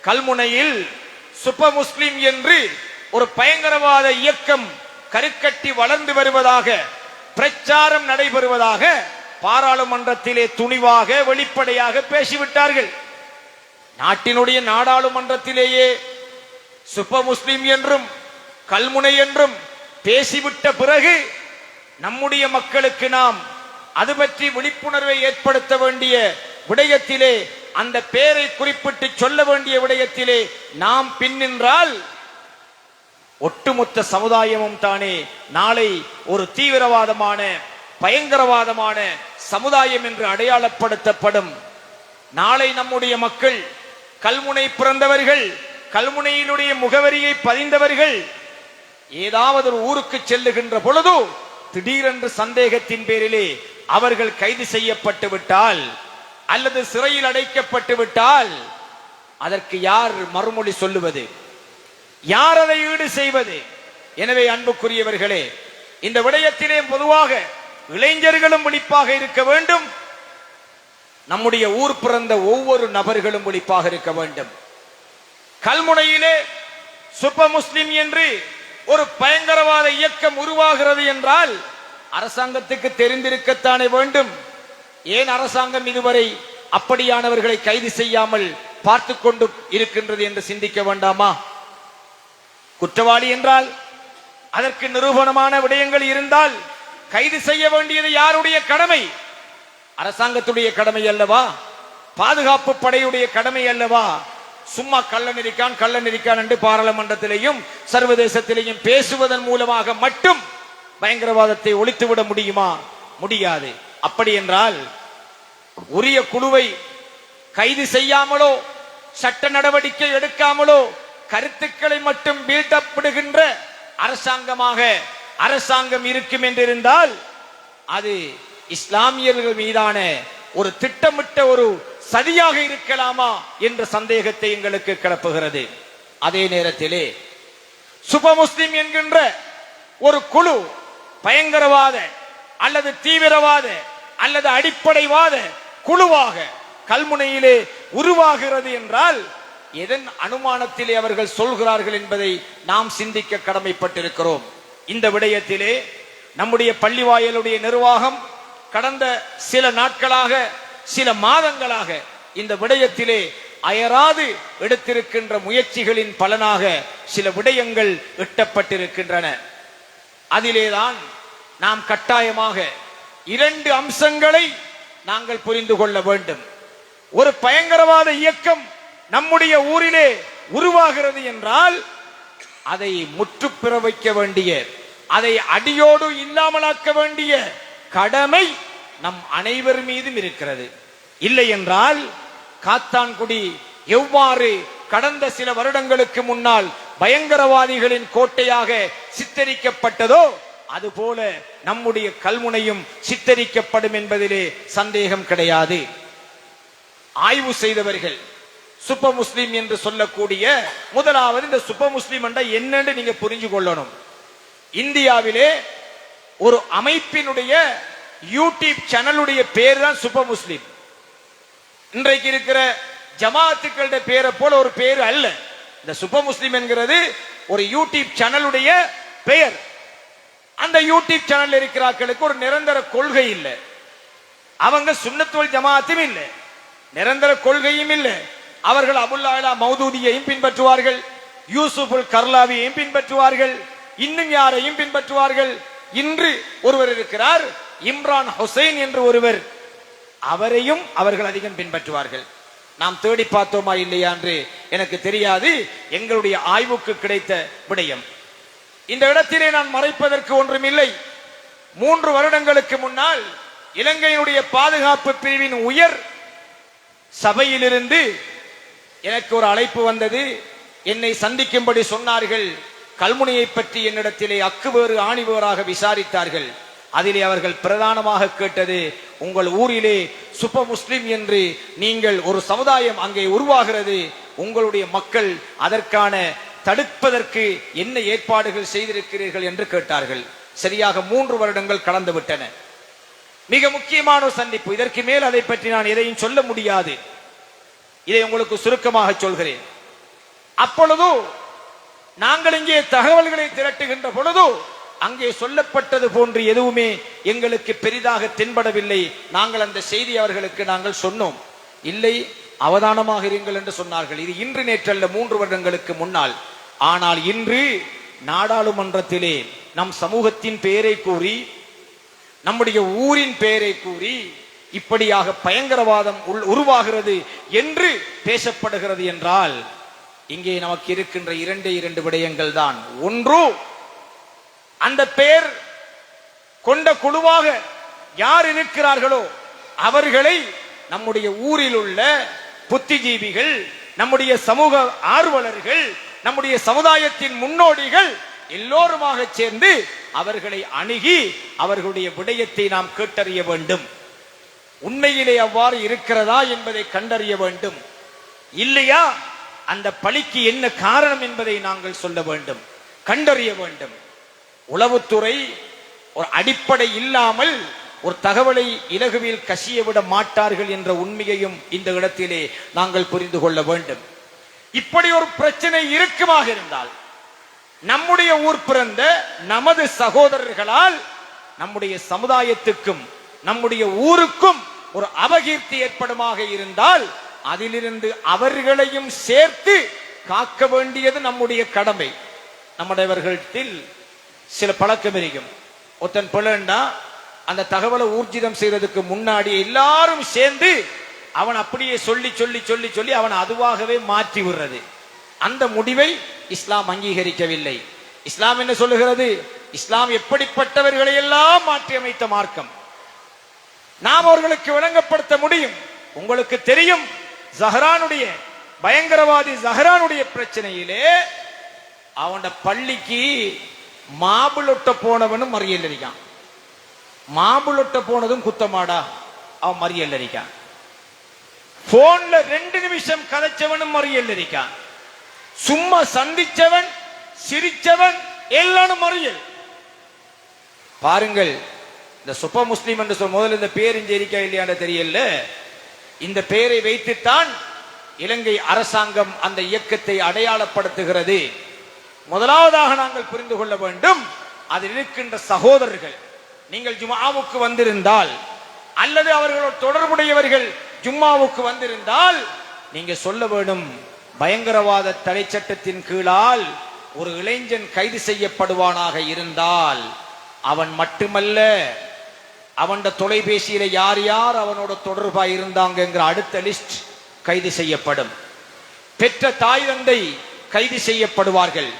கல்முனையில் சுப்ப முஸ்லிம் என்று ஒரு பயங்கரவாத இயக்கம் கருக்கட்டி வளர்ந்து வருவதாக பிரச்சாரம் நடைபெறுவதாக பாராளுமன்றத்திலே துணிவாக வெளிப்படையாக பேசிவிட்டார்கள். நாட்டினுடைய நாடாளுமன்றத்திலேயே சுப்ப முஸ்லிம் என்றும் கல்முனை என்றும் பேசிவிட்ட பிறகு நம்முடைய மக்களுக்கு நாம் அது பற்றி விழிப்புணர்வை ஏற்படுத்த வேண்டிய விடயத்திலே, அந்த பெயரை குறிப்பிட்டு சொல்ல வேண்டிய விடயத்திலே நாம் பின்னின்றால் ஒட்டுமொத்த சமுதாயமும் தானே நாளை ஒரு தீவிரவாதமான பயங்கரவாதமான சமுதாயம் என்று அடையாளப்படுத்தப்படும். நாளை நம்முடைய மக்கள் கல்முனை பிறந்தவர்கள், கல்முனையினுடைய முகவரியை பதிந்தவர்கள் ஏதாவது ஒரு ஊருக்கு செல்லுகின்ற பொழுது திடீரென்று சந்தேகத்தின் பேரிலே அவர்கள் கைது செய்யப்பட்டு விட்டால் அல்லது சிறையில் அடைக்கப்பட்டு விட்டால் அதற்கு யார் மறுமொழி சொல்லுவது? யார் அதை ஈடு செய்வது? எனவே அன்புக்குரியவர்களே, இந்த விடயத்திலே பொதுவாக இளைஞர்களும் விழிப்பாக இருக்க வேண்டும். நம்முடைய ஊர் பிறந்த ஒவ்வொரு நபர்களும் விழிப்பாக இருக்க வேண்டும். கல்முனையிலே சுப்ப முஸ்லிம் என்று ஒரு பயங்கரவாத இயக்கம் உருவாகிறது என்றால் அரசாங்கத்துக்கு தெரிந்திருக்கத்தானே வேண்டும். ஏன் அரசாங்கம் இதுவரை அப்படியானவர்களை கைது செய்யாமல் பார்த்து கொண்டு இருக்கின்றது என்று சிந்திக்க வேண்டாமா? குற்றவாளி என்றால் அதற்கு நிரூபணமான விடயங்கள் இருந்தால் கைது செய்ய வேண்டியது யாருடைய கடமை? அரசாங்கத்துடைய கடமை அல்லவா? பாதுகாப்பு படையுடைய கடமை அல்லவா? சும்மா கள்ளநெறிக்கான் என்று பாராளுமன்றத்திலேயும் சர்வதேசத்திலேயும் பேசுவதன் மூலமாக மட்டும் பயங்கரவாதத்தை ஒழித்துவிட முடியுமா? முடியாது. அப்படி என்றால் உரிய குழுவை கைது செய்யாமலோ சட்ட நடவடிக்கை எடுக்காமலோ கருத்துக்களை மட்டும் பில்டப் விடுகின்ற அரசாங்கம் இருக்கும் என்றிருந்தால் அது இஸ்லாமியர்கள் மீதான ஒரு திட்டமிட்ட ஒரு சதியாக இருக்கலாமா என்ற சந்தேகத்தை எங்களுக்கு கிளப்புகிறது. அதே நேரத்திலே சுப முஸ்லிம் என்கின்ற ஒரு குழு பயங்கரவாத அல்லது தீவிரவாத அல்லது அடிப்படைவாத குழுவாக கல்முனையிலே உருவாகிறது என்றால் எதன் அனுமானத்திலே அவர்கள் சொல்கிறார்கள் என்பதை நாம் சிந்திக்க கடமைப்பட்டிருக்கிறோம். இந்த விடயத்திலே நம்முடைய பள்ளிவாயலுடைய நிர்வாகம் கடந்த சில நாட்களாக சில மாதங்களாக இந்த விடயத்திலே அயராது எடுத்திருக்கின்ற முயற்சிகளின் பலனாக சில விடயங்கள் எட்டப்பட்டிருக்கின்றன. அதிலேதான் நாம் கட்டாயமாக 2 அம்சங்களை நாங்கள் புரிந்து கொள்ள வேண்டும். ஒரு பயங்கரவாத இயக்கம் நம்முடைய ஊரிலே உருவாகிறது என்றால் அதை முற்றுப்பெற வைக்க வேண்டிய, அதை அடியோடு இல்லாமலாக்க வேண்டிய கடமை நம் அனைவர் மீதும் இருக்கிறது. இல்லை என்றால் காத்தான்குடி எவ்வாறு கடந்த சில வருடங்களுக்கு முன்னால் பயங்கரவாதிகளின் கோட்டையாக சித்தரிக்கப்பட்டதோ அதுபோல நம்முடைய கல்முனையும் சித்தரிக்கப்படும் என்பதிலே சந்தேகம் கிடையாது. ஆய்வு செய்தவர்கள் சுப்ப முஸ்லிம் என்று சொல்லக்கூடிய, முதலாவது இந்த சுப்ப முஸ்லிம் என்ற என்னன்னு நீங்க புரிஞ்சு கொள்ளணும். இந்தியாவிலே ஒரு அமைப்பினுடைய யூடியூப் சேனலுடைய பேர் தான் சுப்ப முஸ்லிம். இன்றைக்கு இருக்கிற ஜமாத்துக்களுடைய பேரை போல ஒரு பேர் அல்ல. இந்த சுப்ப முஸ்லிம் என்கிறது ஒரு யூடியூப் சேனலுடைய பெயர். அந்த யூடியூப் சேனல் இருக்கிறார்களுக்கு ஒரு நிரந்தர கொள்கை இல்லை. அவங்க சுன்னத்துல் ஜமாத்தும் இல்லை, நிரந்தர கொள்கையும் இல்லை. அவர்கள் அபுல் அலா மௌதூதியையும் பின்பற்றுவார்கள், யூசுஃபுல் கர்லாவியையும் பின்பற்றுவார்கள், இன்னும் யாரையும் பின்பற்றுவார்கள். இன்று ஒருவர் இருக்கிறார், இம்ரான் ஹுசைன் என்று ஒருவர், அவரையும் அவர்கள் அதிகம் பின்பற்றுவார்கள். நாம் தேடி பார்த்தோமா இல்லையா என்று எனக்கு தெரியாது. எங்களுடைய ஆய்வுக்கு கிடைத்த விடயம். இந்த இடத்திலே நான் மறைப்பதற்கு ஒன்றுமில்லை. 3 வருடங்களுக்கு முன்னால் இலங்கையினுடைய பாதுகாப்பு பிரிவின் உயர் சபையிலிருந்து எனக்கு ஒரு அழைப்பு வந்தது. என்னை சந்திக்கும்படி சொன்னார்கள். கல்முனையை பற்றி என்னிடத்திலே அக்குவேறு ஆணிவேறாக விசாரித்தார்கள். அதிலே அவர்கள் பிரதானமாக கேட்டது, உங்கள் ஊரிலே சுப்ப முஸ்லிம் என்று நீங்கள் ஒரு சமுதாயம் அங்கே உருவாகிறது, உங்களுடைய மக்கள் அதற்கான தடுப்பதற்கு என்ன ஏற்பாடுகள் செய்திருக்கிறீர்கள் என்று கேட்டார்கள். சரியாக 3 வருடங்கள் கடந்து விட்டன. மிக முக்கியமான சந்திப்பு. இதற்கு மேல் அதை பற்றி நான் எதையும் சொல்ல முடியாது. இதை உங்களுக்கு சுருக்கமாக சொல்கிறேன். அப்பொழுது நாங்கள் இங்கே தகவல்களை திரட்டுகின்ற பொழுது அங்கே சொல்லப்பட்டது போன்று எதுவுமே எங்களுக்கு பெரிதாக தென்படவில்லை. நாங்கள் அந்த செய்தி அவர்களுக்கு நாங்கள் சொன்னோம். இல்லை, அவதானமாக இருங்கள் என்று சொன்னார்கள். இது இன்று நேற்றல்ல, 3 வருடங்களுக்கு முன்னால். ஆனால் இன்று நாடாளுமன்றத்திலே நம் சமூகத்தின் பெயரை கூறி, நம்முடைய ஊரின் பெயரை கூறி இப்படியாக பயங்கரவாதம் உருவாகிறது என்று பேசப்படுகிறது என்றால், இங்கே நமக்கு இருக்கின்ற 2 விடயங்கள் தான். ஒன்று, அந்த பெயர் கொண்ட குழுவாக யார் இருக்கிறார்களோ அவர்களை நம்முடைய ஊரில் உள்ள புத்திஜீவிகள், நம்முடைய சமூக ஆர்வலர்கள், நம்முடைய சமுதாயத்தின் முன்னோடிகள் எல்லோருமாக சேர்ந்து அவர்களை அணுகி அவர்களுடைய விடயத்தை நாம் கேட்டறிய வேண்டும். உண்மையிலே அவ்வாறு இருக்கிறதா என்பதை கண்டறிய வேண்டும். இல்லையா, அந்த பழிக்கு என்ன காரணம் என்பதை நாங்கள் சொல்ல வேண்டும், கண்டறிய வேண்டும். உளவுத்துறை ஒரு அடிப்படை இல்லாமல் ஒரு தகவலை இலகுவில் கசிய விட மாட்டார்கள் என்ற உண்மையையும் இந்த இடத்திலே நாங்கள் புரிந்து கொள்ள வேண்டும். இப்படி ஒரு பிரச்சனை இருக்குமாக இருந்தால், நம்முடைய ஊர் பிறந்த நமது சகோதரர்களால் நம்முடைய சமுதாயத்துக்கும் நம்முடைய ஊருக்கும் ஒரு அபகீர்த்தி ஏற்படுமாக இருந்தால், அதிலிருந்து அவர்களையும் சேர்த்து காக்க வேண்டியது நம்முடைய கடமை. நம்முடையவர்களில் சில பழக்கம் இருக்கும். ஒருத்தன் பிள்ளைண்டா அந்த தகவலை ஊர்ஜிதம் செய்யறதுக்கு முன்னாடி எல்லாரும் சேர்ந்து அவன் அப்படியே சொல்லி சொல்லி சொல்லி சொல்லி அவன் அதுவாகவே மாற்றி விடுறது. அந்த முடிவை இஸ்லாம் அங்கீகரிக்கவில்லை. இஸ்லாம் என்ன சொல்லுகிறது? இஸ்லாம் எப்படிப்பட்டவர்களை எல்லாம் மாற்றி அமைத்த மார்க்கம். நாம் அவர்களுக்கு விளங்கப்படுத்த முடியும். உங்களுக்கு தெரியும், ஜஹரானுடைய பயங்கரவாதி ஜஹரானுடைய பிரச்சனையிலே அவன் பள்ளிக்கு மாபுளொட்ட போனவனும் மறியல் இருக்கான். மாபுளொட்ட போனதும் குத்தமாடா, அவன் மறியல் இருக்கான். போன்ல 2 நிமிஷம் கதைச்சவனும் மறியல் இருக்கான். சும்மா சந்திச்சவன் சிரிச்சவன் எல்லாரும் மறியல். பாருங்கள், இந்த சுப்ப முஸ்லிம் என்று சொல்ல முதல்ல இந்த பேர் இங்கே இருக்கா இல்லையான்னு தெரியல. இந்த பெயரை வைத்துத்தான் இலங்கை அரசாங்கம் அந்த இயக்கத்தை அடையாளப்படுத்துகிறது. முதலாவதாக நாங்கள் புரிந்து கொள்ள வேண்டும், அதில் இருக்கின்ற சகோதரர்கள், நீங்கள் ஜும்ஆவுக்கு வந்திருந்தால் அல்லது அவர்களோடு தொடர்புடையவர்கள் ஜும்மாவுக்கு வந்திருந்தால் நீங்க சொல்ல வேண்டும், பயங்கரவாத தடை சட்டத்தின் கீழால் ஒரு இளைஞன் கைது செய்யப்படுவானாக இருந்தால் அவன் மட்டுமல்ல, அவன் தொலைபேசியில யார் யார் அவனோட தொடர்பாக இருந்தாங்க அடுத்த லிஸ்ட் கைது செய்யப்படும். பெற்ற தாய் தந்தை கைது செய்யப்படுவார்கள்.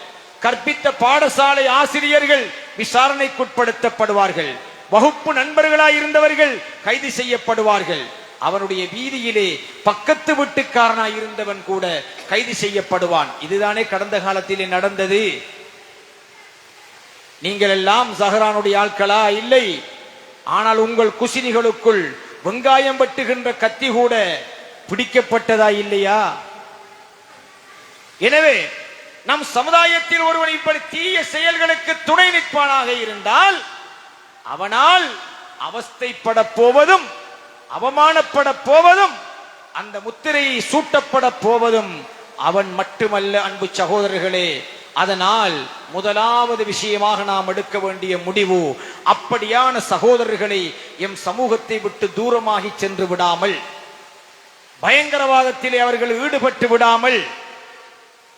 கற்பித்த பாடசாலை ஆசிரியர்கள் விசாரணைக்குட்படுத்தப்படுவார்கள். வகுப்பு நண்பர்களாய் இருந்தவர்கள் கைது செய்யப்படுவார்கள். அவனுடைய வீதியிலே பக்கத்து வீட்டுக்காரனாய் இருந்தவன் கூட கைது செய்யப்படுவான். இதுதானே கடந்த காலத்திலே நடந்தது. நீங்கள் எல்லாம் ஜஹரானுடைய ஆட்களா? இல்லை. ஆனால் உங்கள் குசினிகளுக்குள் வெங்காயம் வெட்டுகின்ற கத்தி கூட பிடிக்கப்பட்டதா இல்லையா? எனவே நம் சமுதாயத்தில் ஒருவன் இப்படி தீய செயல்களுக்கு துணை நிற்பானாக இருந்தால் அவனால் அவஸ்தைப்பட போவதும் அவமானப்பட போவதும் அந்த முத்திரையை சூட்டப்பட போவதும் அவன் மட்டுமல்ல. அன்பு சகோதரர்களே, அதனால் முதலாவது விஷயமாக நாம் எடுக்க வேண்டிய முடிவு, அப்படியான சகோதரர்களை எம் சமூகத்தை விட்டு தூரமாகி சென்று விடாமல், பயங்கரவாதத்திலே அவர்கள் ஈடுபட்டு விடாமல்,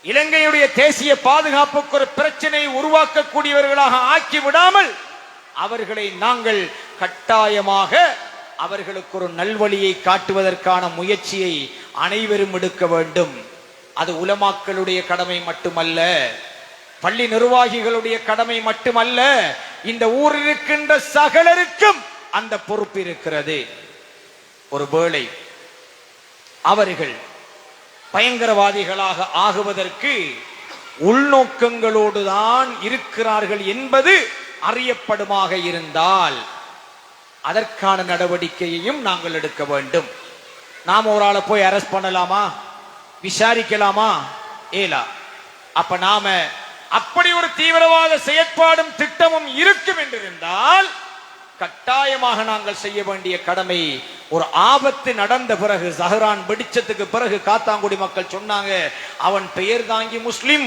இலங்கையுடைய தேசிய பாதுகாப்புக்கு ஒரு பிரச்சனை உருவாக்கக்கூடியவர்களாக ஆக்கி விடாமல் அவர்களை நாங்கள் கட்டாயமாக அவர்களுக்கு ஒரு நல்வழியை காட்டுவதற்கான முயற்சியை அனைவரும் எடுக்க வேண்டும். அது உலமாக்களுடைய கடமை மட்டுமல்ல, பள்ளி நிர்வாகிகளுடைய கடமை மட்டுமல்ல, இந்த ஊரில் இருக்கின்ற சகலருக்கும் அந்த பொறுப்பு இருக்கிறது. ஒருவேளை அவர்கள் பயங்கரவாதிகளாக ஆகுவதற்கு உள்நோக்கங்களோடு தான் இருக்கிறார்கள் என்பது அறியப்படுமாக இருந்தால் அதற்கான நடவடிக்கையையும் நாங்கள் எடுக்க வேண்டும். நாம் ஒரு ஆளை போய் அரெஸ்ட் பண்ணலாமா, விசாரிக்கலாமா? ஏலா. அப்ப நாம அப்படி ஒரு தீவிரவாத செயற்பாடும் திட்டமும் இருக்கும் என்றிருந்தால் கட்டாயமாக நாங்கள் செய்ய வேண்டிய கடமை, ஒரு ஆபத்து நடந்த பிறகு, ஜஹரான் வெடிச்சத்துக்கு பிறகு காத்தாங்குடி மக்கள் சொன்னாங்க, அவன் பெயர் தாங்கி முஸ்லிம்,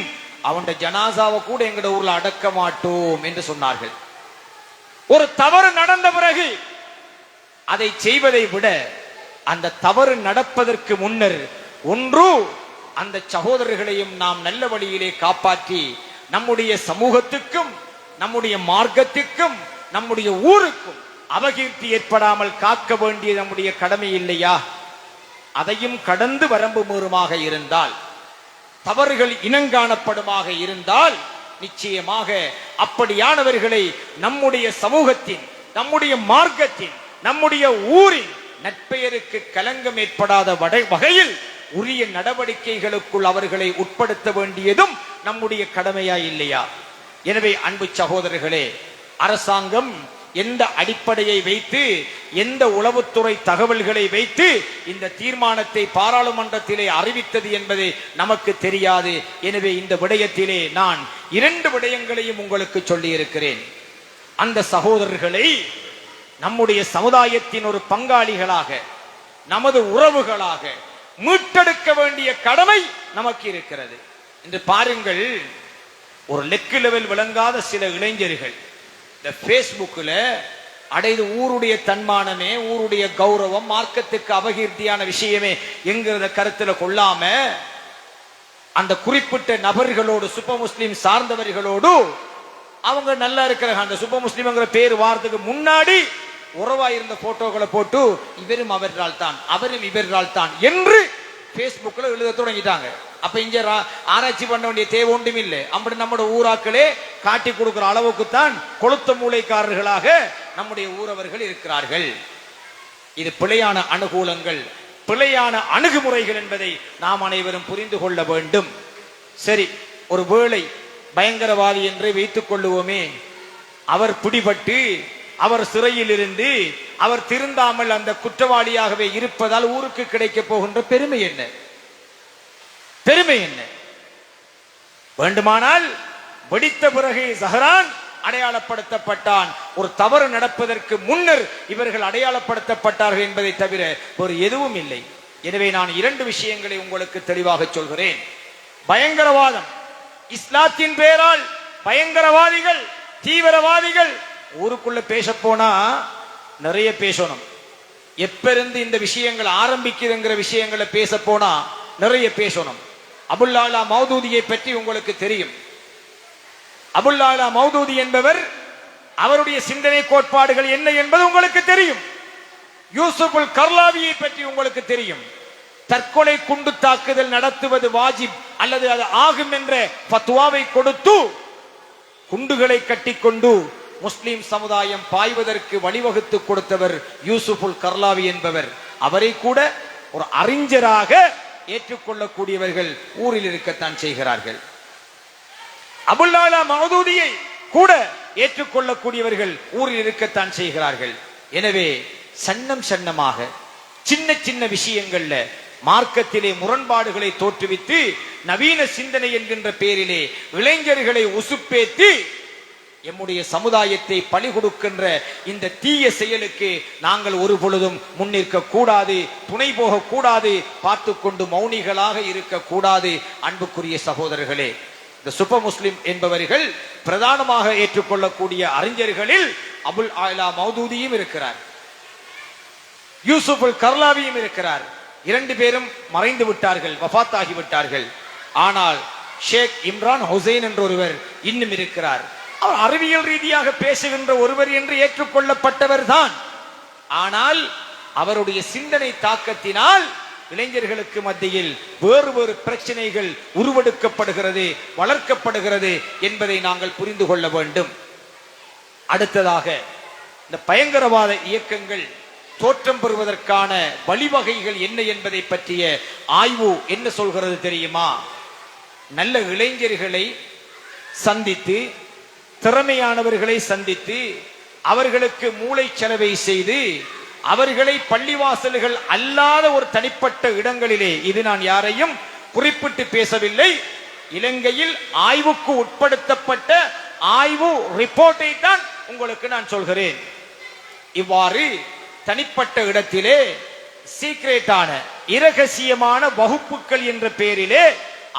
அவன் ஜனாசாவை கூட எங்கட ஊர்ல அடக்க மாட்டோம் என்று சொன்னார்கள். ஒரு தவறு நடந்த பிறகு அதை செய்வதை விட அந்த தவறு நடப்பதற்கு முன்னர் ஒன்று அந்த சகோதரர்களையும் நாம் நல்ல வழியிலே காப்பாற்றி நம்முடைய சமூகத்துக்கும் நம்முடைய மார்க்கத்துக்கும் நம்முடைய ஊருக்கும் அபகீர்த்தி ஏற்படாமல் காக்க வேண்டிய நம்முடைய கடமை இல்லையா? அதையும் கடந்து வரம்பு மீறுமாக இருந்தால், தவறுகள் இனங்காணப்படுமாக இருந்தால், நிச்சயமாக அப்படியானவர்களை நம்முடைய சமூகத்தின், நம்முடைய மார்க்கத்தின், நம்முடைய ஊரின் நற்பெயருக்கு களங்கம் ஏற்படாத வகையில் உரிய நடவடிக்கைகளுக்குள் அவர்களை உட்படுத்த வேண்டியதும் நம்முடைய கடமையா இல்லையா? எனவே அன்பு சகோதரர்களே, அரசாங்கம் எந்த அடிப்படையை வைத்து, எந்த உளவுத்துறை தகவல்களை வைத்து இந்த தீர்மானத்தை பாராளுமன்றத்திலே அறிவித்தது என்பது நமக்கு தெரியாது. எனவே இந்த விடயத்திலே நான் 2 விடயங்களையும் உங்களுக்கு சொல்லி இருக்கிறேன். அந்த சகோதரர்களை நம்முடைய சமுதாயத்தின் ஒரு பங்காளிகளாக, நமது உறவுகளாக மீட்டெடுக்க வேண்டிய கடமை நமக்கு இருக்கிறது. என்று பாருங்கள், ஒரு லெக்கு லெவல் விளங்காத சில இளைஞர்கள் இந்த பேஸ்புக்ல அடைது ஊருடைய தன்மானமே, ஊருடைய கௌரவம், மார்க்கத்துக்கு அபகீர்த்தியான விஷயமே என்கிறத கருத்துல கொள்ளாம அந்த குறிப்பிட்ட நபர்களோடு, சுப்ப முஸ்லிம் சார்ந்தவர்களோடு அவங்க நல்லா இருக்கிற அந்த சுப்ப முஸ்லிம்ங்கிற பேர் வாரத்துக்கு முன்னாடி உறவாயிருந்த போட்டோக்களை போட்டு இவரும் அவரால் தான், அவரும் இவரால் தான் என்று பேஸ்புக்ல எழுத தொடங்கிட்டாங்க. அப்ப இங்க ஆராய்ச்சி பண்ண வேண்டிய தேவை ஒன்றும் இல்லை. அப்படி நம்முடைய ஊராக்களே காட்டி கொடுக்கிற அளவுக்கு தான் கொளுத்த மூளைக்காரர்களாக நம்முடைய ஊரவர்கள் இருக்கிறார்கள். இது பிழையான அனுகூலங்கள், பிழையான அணுகுமுறைகள் என்பதை நாம் அனைவரும் புரிந்து கொள்ள வேண்டும். சரி, ஒரு வேளை பயங்கரவாதி என்று வைத்துக் கொள்ளுவோமே, அவர் பிடிபட்டு அவர் சிறையில் இருந்து அவர் திருந்தாமல் அந்த குற்றவாளியாகவே இருப்பதால் ஊருக்கு கிடைக்க போகின்ற பெருமை என்ன? பெருமை என்ன? வேண்டுமானால் வெடித்த பிறகு ஜஹரான் அடையாளப்படுத்தப்பட்டான், ஒரு தவறு நடப்பதற்கு முன்னர் இவர்கள் அடையாளப்படுத்தப்பட்டார்கள் என்பதை தவிர ஒரு எதுவும் இல்லை. எனவே நான் 2 விஷயங்களை உங்களுக்கு தெளிவாக சொல்கிறேன். பயங்கரவாதம், இஸ்லாத்தின் பெயரால் பயங்கரவாதிகள், தீவிரவாதிகள் ஊருக்குள்ள பேச போனா நிறைய பேசணும். எப்ப இருந்து இந்த விஷயங்கள் ஆரம்பிக்குதுங்கிற விஷயங்களை பேச போனா நிறைய பேசணும். அபுல் ஆலா மௌதூதியை பற்றி உங்களுக்கு தெரியும். அபுல் ஆலா மௌதூதி என்பவர், அவருடைய சிந்தனை கோட்பாடுகள் என்ன என்பது உங்களுக்கு தெரியும். யூசுஃபுல் கர்லாவியை பற்றி உங்களுக்கு தெரியும். தற்கொலை குண்டு தாக்குதல் நடத்துவது வாஜிப் அல்லது அது ஆகும் என்ற ஃபத்வாவை கொடுத்து குண்டுகளை கட்டிக்கொண்டு முஸ்லிம் சமுதாயம் பாய்வதற்கு வழிவகுத்து கொடுத்தவர் யூசுஃபுல் கர்லாவி என்பவர். அவரை கூட ஒரு அறிஞராக ஏற்றுக்கொள்ளக்கூடியவர்கள் ஊரில் இருக்கத்தான் செய்கிறார்கள். அபுல் ஆலா மௌதூதியை கூட ஏற்றுக்கொள்ளக்கூடியவர்கள் ஊரில் இருக்கத்தான் செய்கிறார்கள். எனவே சன்னம் சன்னமாக சின்ன சின்ன விஷயங்கள்ல மார்க்கத்திலே முரண்பாடுகளை தோற்றுவித்து நவீன சிந்தனை என்கின்ற பெயரிலே இளைஞர்களை உசுப்பேத்தி எம்முடைய சமுதாயத்தை பலி கொடுக்கின்ற இந்த தீய செயலுக்கு நாங்கள் ஒரு பொழுதும் முன்னிற்க கூடாது, துணை போக கூடாது, பார்த்து கொண்டு மௌனிகளாக இருக்க கூடாது. அன்புக்குரிய சகோதரர்களே, இந்த சுப்ப முஸ்லிம் என்பவர்கள் பிரதானமாக ஏற்றுக்கொள்ளக்கூடிய அறிஞர்களில் அபுல் ஆலா மௌதூதியும் இருக்கிறார், யூசுஃபுல் கர்லாவியும் இருக்கிறார். 2 பேரும் மறைந்து விட்டார்கள், வஃபாத் ஆகிவிட்டார்கள். ஆனால் ஷேக் இம்ரான் ஹுசைன் என்ற ஒருவர் இன்னும் இருக்கிறார். அவர் அறிவியல் ரீதியாக பேசுகின்ற ஒருவர் என்று ஏற்றுக்கொள்ளப்பட்டவர் தான். ஆனால் அவருடைய சிந்தனை தாக்கத்தினால் இளைஞர்களுக்கு மத்தியில் வேறு வேறு பிரச்சனைகள் உருவெடுக்கப்படுகிறது, வளர்க்கப்படுகிறது என்பதை நாங்கள் புரிந்து கொள்ள வேண்டும். அடுத்ததாக, இந்த பயங்கரவாத இயக்கங்கள் தோற்றம் பெறுவதற்கான வழிவகைகள் என்ன என்பதை பற்றிய ஆய்வு என்ன சொல்கிறது தெரியுமா? நல்ல இளைஞர்களை சந்தித்து, திறமையானவர்களை சந்தித்து, அவர்களுக்கு மூளை செலவை செய்து, அவர்களை பள்ளிவாசல்கள் அல்லாத ஒரு தனிப்பட்ட இடங்களிலே, இது நான் யாரையும் குறிப்பிட்டு பேசவில்லை, இலங்கையில் ஆய்வுக்கு உட்படுத்தப்பட்ட ஆய்வு ரிப்போர்ட்டை தான் உங்களுக்கு நான் சொல்கிறேன். இவ்வாறு தனிப்பட்ட இடத்திலே சீக்ரெட்டான இரகசியமான வகுப்புகள் என்ற பெயரிலே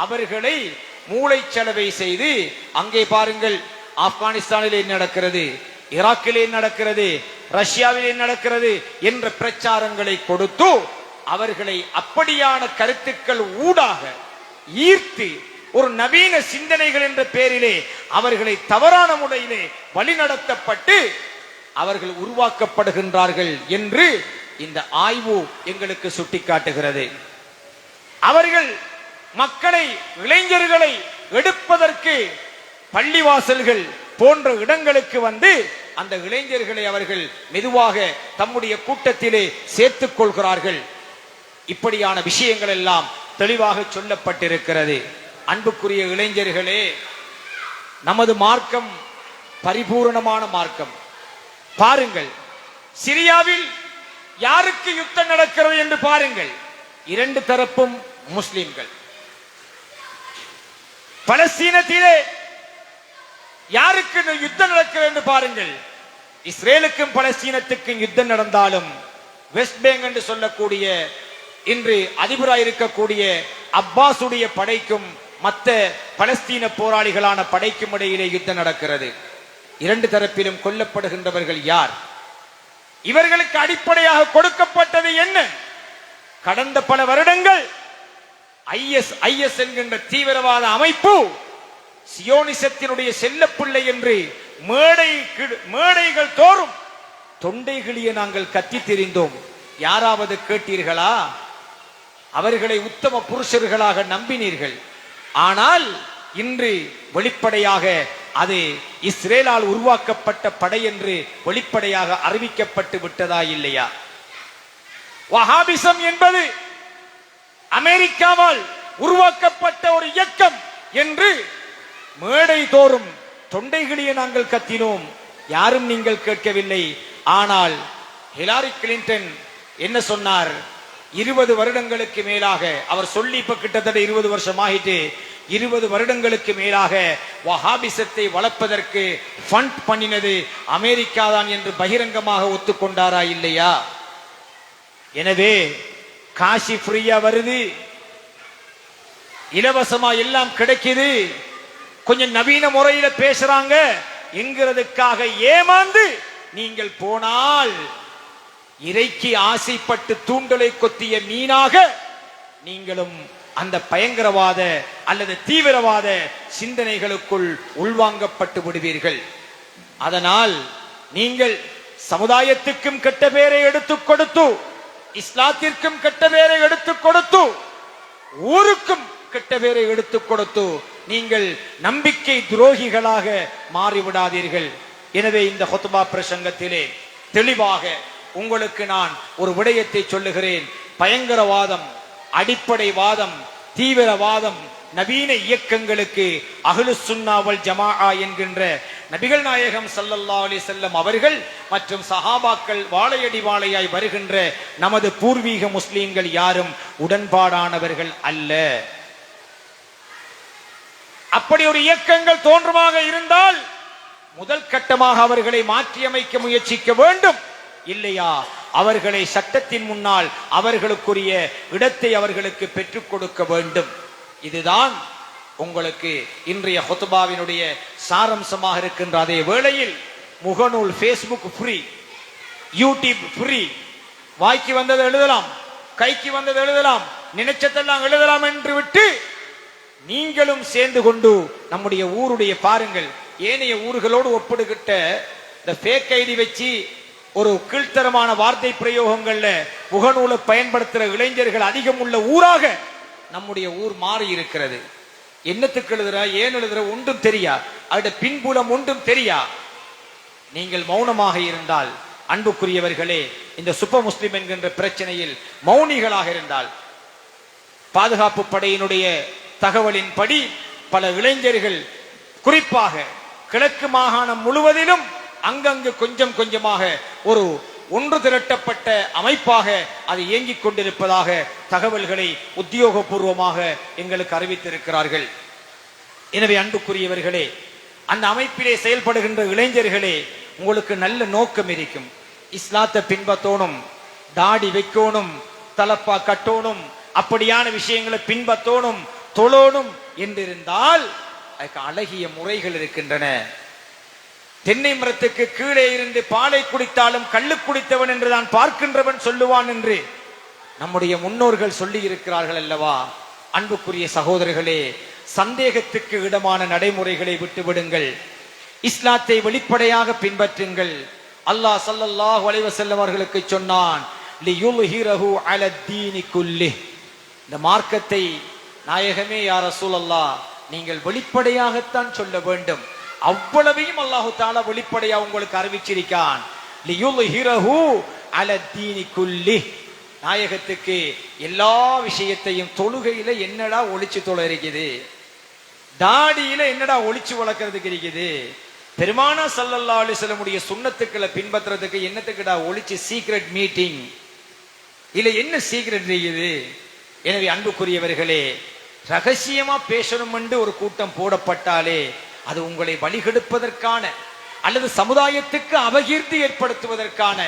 அவர்களை மூளைச்சலவை செய்து அங்கே பாருங்கள் ஆப்கானிஸ்தானில் என்ன நடக்கிறது, ஈராக்கில் என்ன நடக்கிறது, ரஷ்யாவில் என்ன நடக்கிறது என்ற பிரச்சாரங்களை கொடுத்து அவர்களை அப்படியான கருத்துக்கள் ஊடாக ஈர்த்து ஒரு நவீன சிந்தனைகள் என்ற பெயரிலே அவர்களை தவறான முறையிலே வழிநடத்தப்பட்டு அவர்கள் உருவாக்கப்படுகின்றார்கள் என்று இந்த ஆய்வு எங்களுக்கு சுட்டிக்காட்டுகிறது. அவர்கள் மக்களை, இளைஞர்களை எடுப்பதற்கு பள்ளிவாசல்கள் போன்ற இடங்களுக்கு வந்து அந்த இளைஞர்களை அவர்கள் மெதுவாக தம்முடைய கூட்டத்திலே சேர்த்துக் கொள்கிறார்கள். இப்படியான விஷயங்கள் எல்லாம் தெளிவாக சொல்லப்பட்டிருக்கிறது. அன்புக்குரிய இளைஞர்களே, நமது மார்க்கம் பரிபூரணமான மார்க்கம். பாருங்கள், சிரியாவில் யாருக்கு யுத்தம் நடக்கிறது என்று பாருங்கள். இரண்டு தரப்பும் முஸ்லிம்கள். பலஸ்தீனத்திலே யாருக்கு யுத்தம் நடக்கிறது என்று பாருங்கள். இஸ்ரேலுக்கும் பலஸ்தீனத்துக்கும் யுத்தம் நடந்தாலும் வெஸ்ட் பேங்க் என்று சொல்லக்கூடிய இன்று அதிபராக இருக்கக்கூடிய அப்பாசுடைய படைக்கும் மற்ற பலஸ்தீன போராளிகளான படைக்கும் இடையிலே யுத்தம் நடக்கிறது. இரண்டு தரப்பிலும் கொல்லப்படுகின்றவர்கள் யார்? இவர்களுக்கு அடிப்படையாக கொடுக்கப்பட்டது என்ன? கடந்த பல வருடங்கள் ஐஎஸ் என்கின்ற தீவிரவாத அமைப்பு சியோனிசத்தினுடைய செல்லப்பிள்ளை என்று மேடைகள் தோறும் தொண்டைகளியே நாங்கள் கத்தி தெரிந்தோம். யாராவது கேட்டீர்களா? அவர்களை உத்தம புருஷர்களாக நம்பினீர்கள். ஆனால் இன்று வெளிப்படையாக அது இஸ்ரேலால் உருவாக்கப்பட்ட படை என்று வெளிப்படையாக அறிவிக்கப்பட்டு விட்டதா இல்லையா? வஹாபிசம் என்பது அமெரிக்காவால் உருவாக்கப்பட்ட ஒரு இயக்கம் என்று மேடை தோறும் தொண்டைகளிலே நாங்கள் கத்தினோம். யாரும் நீங்கள் கேட்கவில்லை. ஆனால் ஹிலாரி கிளின்டன் என்ன சொன்னார்? 20 வருடங்களுக்கு மேலாக அவர் சொல்லி இப்ப கிட்டத்தட்ட 20 வருஷம் ஆகிட்டு 20 வருடங்களுக்கு மேலாக வஹாபிசத்தை வளர்ப்பதற்கு ஃபண்ட் பண்ணினது அமெரிக்கா தான் என்று பகிரங்கமாக ஒத்துக்கொண்டாரா இல்லையா? எனவே காசி ஃப்ரீயா வருது, இலவசமா எல்லாம் கிடைக்குது, கொஞ்சம் நவீன முறையில பேசுறாங்க என்கிறதுக்காக ஏமாந்து நீங்கள் போனால் இறைக்கு ஆசைப்பட்டு தூண்டலை கொத்திய மீனாக நீங்களும் அந்த பயங்கரவாத அல்லது தீவிரவாத சிந்தனைகளுக்குள் உள்வாங்கப்பட்டு விடுவீர்கள். அதனால் நீங்கள் சமுதாயத்துக்கும் கெட்ட பேரை எடுத்துக் கொடுத்து, இஸ்லாத்திற்கும் கெட்ட பேரை எடுத்துக் கொடுத்து, ஊருக்கும் கெட்ட பேரை எடுத்துக் கொடுத்து நீங்கள் நம்பிக்கை துரோகிகளாக மாறிவிடாதீர்கள். எனவே இந்த ஹுத்பா பிரசங்கத்திலே தெளிவாக உங்களுக்கு நான் ஒரு விடயத்தை சொல்லுகிறேன். பயங்கரவாதம், அடிப்படைவாதம், தீவிரவாதம், நவீன இயக்கங்களுக்கு அஹ்லுஸ் சுன்னா வல் ஜமாஆ என்கின்ற நபிகள் நாயகம் ஸல்லல்லாஹு அலைஹி வஸல்லம் அவர்கள் மற்றும் சஹாபாக்கள் வாழையடி வாழையாய் வருகின்ற நமது பூர்வீக முஸ்லிம்கள் யாரும் உடன்பாடானவர்கள் அல்ல. அப்படி ஒரு இயக்கங்கள் தோன்றுமாக இருந்தால் முதல் கட்டமாக அவர்களை மாற்றியமைக்க முயற்சிக்க வேண்டும். இல்லையா அவர்களை சட்டத்தின் முன்னால் அவர்களுக்குரிய இடத்தை அவர்களுக்கு பெற்றுக் கொடுக்க வேண்டும். இதுதான் உங்களுக்கு இன்றைய ஹுத்பாவினுடைய சாரம்சமாக இருக்கின்ற. அதே வேளையில் முகநூல், ஃபேஸ்புக் ஃப்ரீ, யூடியூப் ஃப்ரீ. வாய்க்கு வந்ததை எழுதலாம், கைக்கு வந்ததை எழுதலாம், நினைச்சதெல்லாம் எழுதலாம் என்று விட்டு நீங்களும் சேர்ந்து கொண்டு நம்முடைய ஊருடைய பாருங்கள், ஏனைய ஊர்களோடு ஒப்பிடுகிட்ட இந்த ஃபேக் ஐடி வச்சு ஒரு கீழ்த்தரமான வார்த்தை பிரயோகங்கள்ல முகநூலை பயன்படுத்துகிற இளைஞர்கள் அதிகம் உள்ள ஊராக நம்முடைய ஊர் மாறி இருக்கிறது. என்னத்துக்கு எழுதுற, ஏன் எழுதுற ஒன்றும் தெரியா, அதோட பின்புலம் ஒன்றும் தெரியா. நீங்கள் மௌனமாக இருந்தால் அன்புக்குரியவர்களே, இந்த சுப்ப முஸ்லிம் என்கின்ற பிரச்சனையில் மௌனிகளாக இருந்தால், பாதுகாப்பு படையினுடைய தகவலின்படி பல இளைஞர்கள் குறிப்பாக கிழக்கு மாகாணம் முழுவதிலும் அங்கங்கு கொஞ்சம் கொஞ்சமாக ஒரு ஒன்று திரட்டப்பட்ட அமைப்பாக அது இயங்கிக் கொண்டிருப்பதாக தகவல்களை உத்தியோகபூர்வமாக எங்களுக்கு அறிவித்திருக்கிறார்கள். எனவே அன்புக்குரியவர்களே, அந்த அமைப்பிலே செயல்படுகின்ற இளைஞர்களே, உங்களுக்கு நல்ல நோக்கம் இருக்கும். இஸ்லாத்தை பின்பற்றோனும், தாடி வைக்கணும், தலப்பா கட்டோனும், அப்படியான விஷயங்களை பின்பற்றோனும், தொழணும் என்றிருந்தால் அதுக்கு அழகிய முறைகள் இருக்கின்றன. தென்னை மரத்துக்கு கீழே இருந்து பாலை குடித்தாலும் கள்ளு குடித்தவன் என்று தான் பார்க்கின்றவன் சொல்லுவான் என்று நம்முடைய முன்னோர்கள் சொல்லி இருக்கிறார்கள் அல்லவா? அன்புக்குரிய சகோதரர்களே, சந்தேகத்துக்கு இடமான நடைமுறைகளை விட்டுவிடுங்கள். இஸ்லாத்தை வெளிப்படையாக பின்பற்றுங்கள். அல்லாஹ் ஸல்லல்லாஹு அலைஹி வஸல்லம் அவர்களுக்கு சொன்னான், லியுல்ஹிரஹு அலத்தீனி குல்லிஹ். இந்த மார்க்கத்தை நாயகமே யா ரசூலல்லாஹ் நீங்கள் வெளிப்படையாகத்தான் சொல்ல வேண்டும். அவ்வளவையும் அல்லாஹு தஆலா வெளிப்படையா உங்களுக்கு அறிவிச்சிருக்கான். லியுல்ஹிரஹு அலத்தீனி குல்லிஹ். நாயகத்துக்கு எல்லா விஷயத்தையும், தொழுகையில என்னடா ஒளிச்சு தொழ இருக்குது, தாடியில என்னடா ஒளிச்சு வளர்க்கறதுக்கு இருக்குது, பெருமானா ஸல்லல்லாஹு அலைஹி வஸல்லம் உடைய சுன்னத்துக்களை பின்பற்றதுக்கு என்னத்துக்குடா ஒளிச்சு சீக்ரெட் மீட்டிங் இல்ல என்ன சீக்ரெட் இருக்குது? எனவே அன்புக்குரியவர்களே, ரகசியமா பேசணும் என்று ஒரு கூட்டம் போடப்பட்டாலே அது உங்களை வழிகெடுப்பதற்கான அல்லது சமுதாயத்துக்கு அபகீர்த்தி ஏற்படுத்துவதற்கான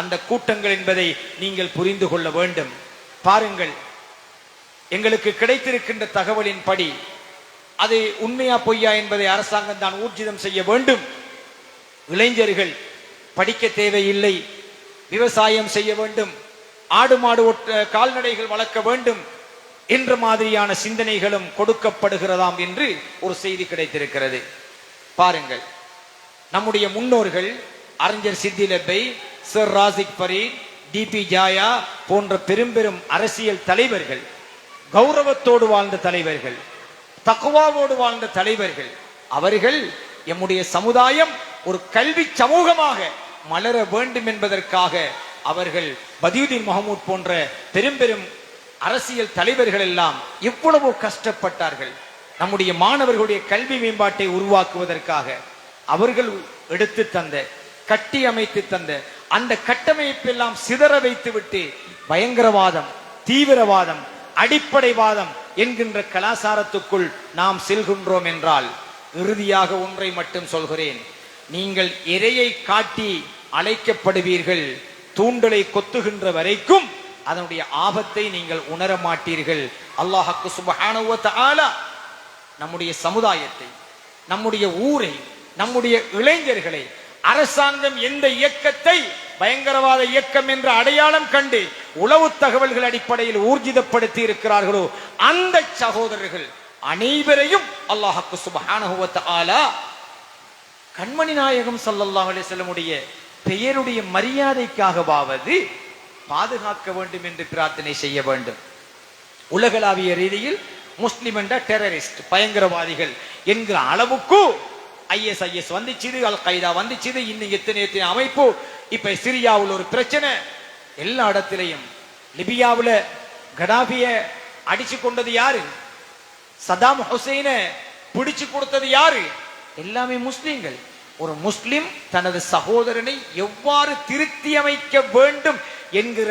அந்த கூட்டங்கள் என்பதை நீங்கள் புரிந்து கொள்ள வேண்டும். பாருங்கள், எங்களுக்கு கிடைத்திருக்கின்ற தகவலின்படி அது உண்மையா பொய்யா என்பதை அரசாங்கம் தான் ஊர்ஜிதம் செய்ய வேண்டும். இளைஞர்கள் படிக்க தேவையில்லை, விவசாயம் செய்ய வேண்டும், ஆடு மாடு கால்நடைகள் வளர்க்க வேண்டும் என்ற மாதிரியான சிந்தனைகளும் கொடுக்கப்படுகிறதாம் என்று ஒரு செய்தி கிடைத்திருக்கிறது. பாருங்கள், நம்முடைய முன்னோர்கள் அறிஞர் சித்தி லெப்பை, சர் ராசிக் ஃபரீத், டிபி ஜாயா போன்ற பெரும் அரசியல் தலைவர்கள், கௌரவத்தோடு வாழ்ந்த தலைவர்கள், தக்வாவோடு வாழ்ந்த தலைவர்கள், அவர்கள் எம்முடைய சமுதாயம் ஒரு கல்வி சமூகமாக மலர வேண்டும் என்பதற்காக அவர்கள் பதியுதீன் மஹமூத் போன்ற பெரும் அரசியல் தலைவர்கள் எல்லாம் எவ்வளவோ கஷ்டப்பட்டார்கள். நம்முடைய மாணவர்களுடைய கல்வி மேம்பாட்டை உருவாக்குவதற்காக அவர்கள் எடுத்து தந்த, கட்டி அமைத்து தந்த அந்த கட்டமைப்பெல்லாம் சிதற வைத்துவிட்டு பயங்கரவாதம், தீவிரவாதம், அடிப்படைவாதம் என்கின்ற கலாச்சாரத்துக்குள் நாம் செல்கின்றோம் என்றால், இறுதியாக ஒன்றை மட்டும் சொல்கிறேன், நீங்கள் இரையை காட்டி அழைக்கப்படுவீர்கள், தூண்டலை கொத்துகின்ற வரைக்கும் அதனுடைய ஆபத்தை நீங்கள் உணர மாட்டீர்கள். அல்லாஹ் சுப்ஹானஹு வ தஆலா நம்முடைய சமுதாயத்தை, நம்முடைய ஊரை, நம்முடைய இளைஞர்களை, அரசாங்கம் எந்த இயக்கத்தை பயங்கரவாத இயக்கம் என்ற அடையாளம் கண்டு உளவு தகவல்கள் அடிப்படையில் ஊர்ஜிதப்படுத்தி இருக்கிறார்களோ அந்த சகோதரர்கள் அனைவரையும் அல்லாஹ் சுப்ஹானஹு வ தஆலா கண்மணி நாயகம் ஸல்லல்லாஹு அலைஹி வஸல்லம் உடைய பெயருடைய மரியாதைக்காகவாவது பாதுகாக்க வேண்டும் என்று பிரார்த்தனை செய்ய வேண்டும். உலகளாவிய ரீதியில் முஸ்லிம் என்ற டெரரிஸ்ட், பயங்கரவாதிகள் என்கிற அளவுக்கு ISIS வந்துச்சு, அல் கைதா வந்துச்சு, இன்னும் எத்தனை அமைப்பு. இப்ப சிரியாவில் ஒரு பிரச்சனை, எல்லா இடத்திலையும். லிபியாவில் கடாபிய அடிச்சு கொண்டது யாரு? சதாம் ஹுசைன பிடிச்சு கொடுத்தது யாரு? எல்லாமே முஸ்லிம்கள். ஒரு முஸ்லிம் தனது சகோதரனை எவ்வாறு திருத்தி அமைக்க வேண்டும் என்கிற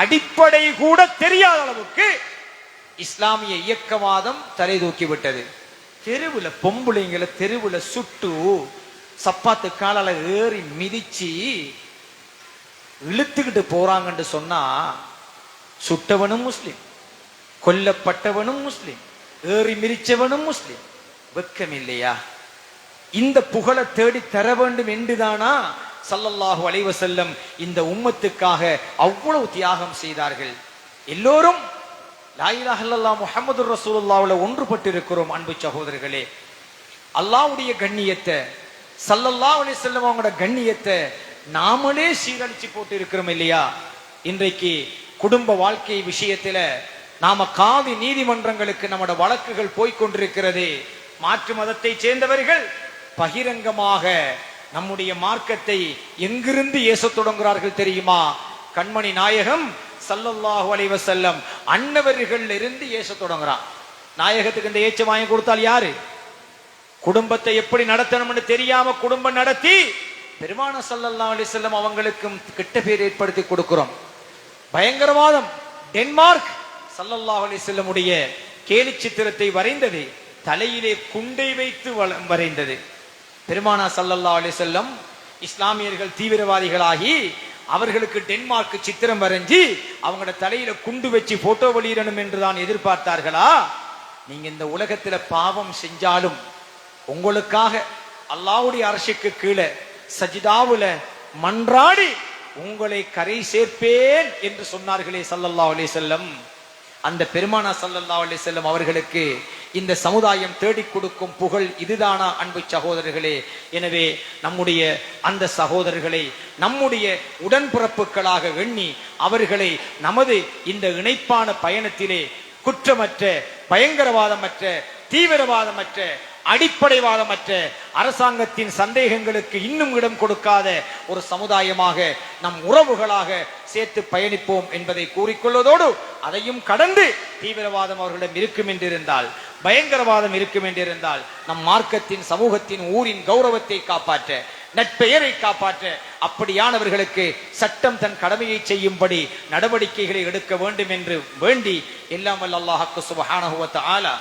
அடிப்படை கூட தெரியாத அளவுக்கு இஸ்லாமிய இயக்கவாதம் தலை தூக்கிவிட்டது. தெருவுல பொம்புளைங்களை தெருவுல சுட்டு சப்பாத்து காலால ஏறி மிதிச்சு இழுத்துக்கிட்டு போறாங்கன்னு சொன்னா, சுட்டவனும் முஸ்லிம், கொல்லப்பட்டவனும் முஸ்லிம், ஏறி மிதிச்சவனும் முஸ்லிம். வெக்கம் இல்லையா? இந்த புகழை தேடி தர வேண்டும் என்றுதானா ஸல்லல்லாஹு அலைஹி வஸல்லம் இந்த உம்மத்துக்காக அவ்வளவு தியாகம் செய்தார்கள்? எல்லோரும் லா இலாஹ இல்லல்லாஹ் முஹம்மதுர் ரசூலுல்லாஹ்வுல ஒன்றுபட்டு இருக்கிறோம். அன்பு சகோதரர்களே, அல்லாஹ்வுடைய கண்ணியத்தை, ஸல்லல்லாஹு அலைஹி வஸல்லம் அவங்களோட கண்ணியத்தை நாமளே சீரழிச்சு போட்டு இருக்கிறோம் இல்லையா? இன்றைக்கு குடும்ப வாழ்க்கை விஷயத்துல நாம காதி நீதிமன்றங்களுக்கு நம்மட வழக்குகள் போய்கொண்டிருக்கிறது. மாற்று மதத்தை சேர்ந்தவர்கள் பகிரங்கமாக நம்முடைய மார்க்கத்தை எங்கிருந்து ஏச தொடங்குகிறார்கள் தெரியுமா? கண்மணி நாயகம் ஸல்லல்லாஹு அலைஹி வஸல்லம் அன்னவர்கள் இருந்து ஏச தொடங்குறான். நாயகத்துக்கு இந்த ஏச்ச வாங்கி கொடுத்தால் யாரு? குடும்பத்தை எப்படி நடத்தணும்னு தெரியாம குடும்பம் நடத்தி பெருமானா ஸல்லல்லாஹு அலைஹி வஸல்லம் அவங்களுக்கும் கெட்ட பேர் ஏற்படுத்தி கொடுக்கிறோம். பயங்கரவாதம், டென்மார்க் ஸல்லல்லாஹு அலைஹி வஸல்லம் உடைய கேலி சித்திரத்தை வரைந்தது, தலையிலே குண்டை வைத்து வரைந்தது. பெருமானா ஸல்லல்லாஹு அலைஹி வஸல்லம் இஸ்லாமியர்கள் தீவிரவாதிகளாகி அவர்களுக்கு டென்மார்க் சித்திரம் வரைஞ்சி அவங்களோட தலையில குண்டு வச்சு போட்டோ வெளியிடணும் என்றுதான் எதிர்பார்த்தார்களா? நீங்க இந்த உலகத்துல பாவம் செஞ்சாலும் உங்களுக்காக அல்லாஹ்வுடைய அர்ஷுக்கு கீழே சஜிதாவுல மன்றாடி உங்களை கரை சேர்ப்பேன் என்று சொன்னார்களே ஸல்லல்லாஹு அலைஹி வஸல்லம். அந்த பெருமானா ஸல்லல்லாஹு அலைஹி வஸல்லம் அவர்களுக்கு இந்த சமுதாயம் தேடிக் கொடுக்கும் புகழ் இதுதானா அன்பு சகோதரர்களே? எனவே நம்முடைய அந்த சகோதரர்களை நம்முடைய உடன்பிறப்புகளாக எண்ணி அவர்களை நமது இந்த இணைப்பான பயணத்திலே குற்றமற்ற, பயங்கரவாதமற்ற, தீவிரவாதமற்ற, அடிப்படைவாதமற்ற, அரசாங்கத்தின் சந்தேகங்களுக்கு இன்னும் இடம் கொடுக்காத ஒரு சமுதாயமாக நம் உறவுகளாக சேர்த்து பயணிப்போம் என்பதை கூறிக்கொள்வதோடு, அதையும் கடந்து தீவிரவாதம் அவர்களிடம் இருக்கும் என்றிருந்தால், பயங்கரவாதம் இருக்கும் என்றிருந்தால், நம் மார்க்கத்தின், சமூகத்தின், ஊரின் கௌரவத்தை காப்பாற்ற, நட்பெயரை காப்பாற்ற அப்படியானவர்களுக்கு சட்டம் தன் கடமையை செய்யும்படி நடவடிக்கைகளை எடுக்க வேண்டும் என்று வேண்டி எல்லாம் வல்ல அல்லாஹ் சுப்ஹானஹு வ தஆலா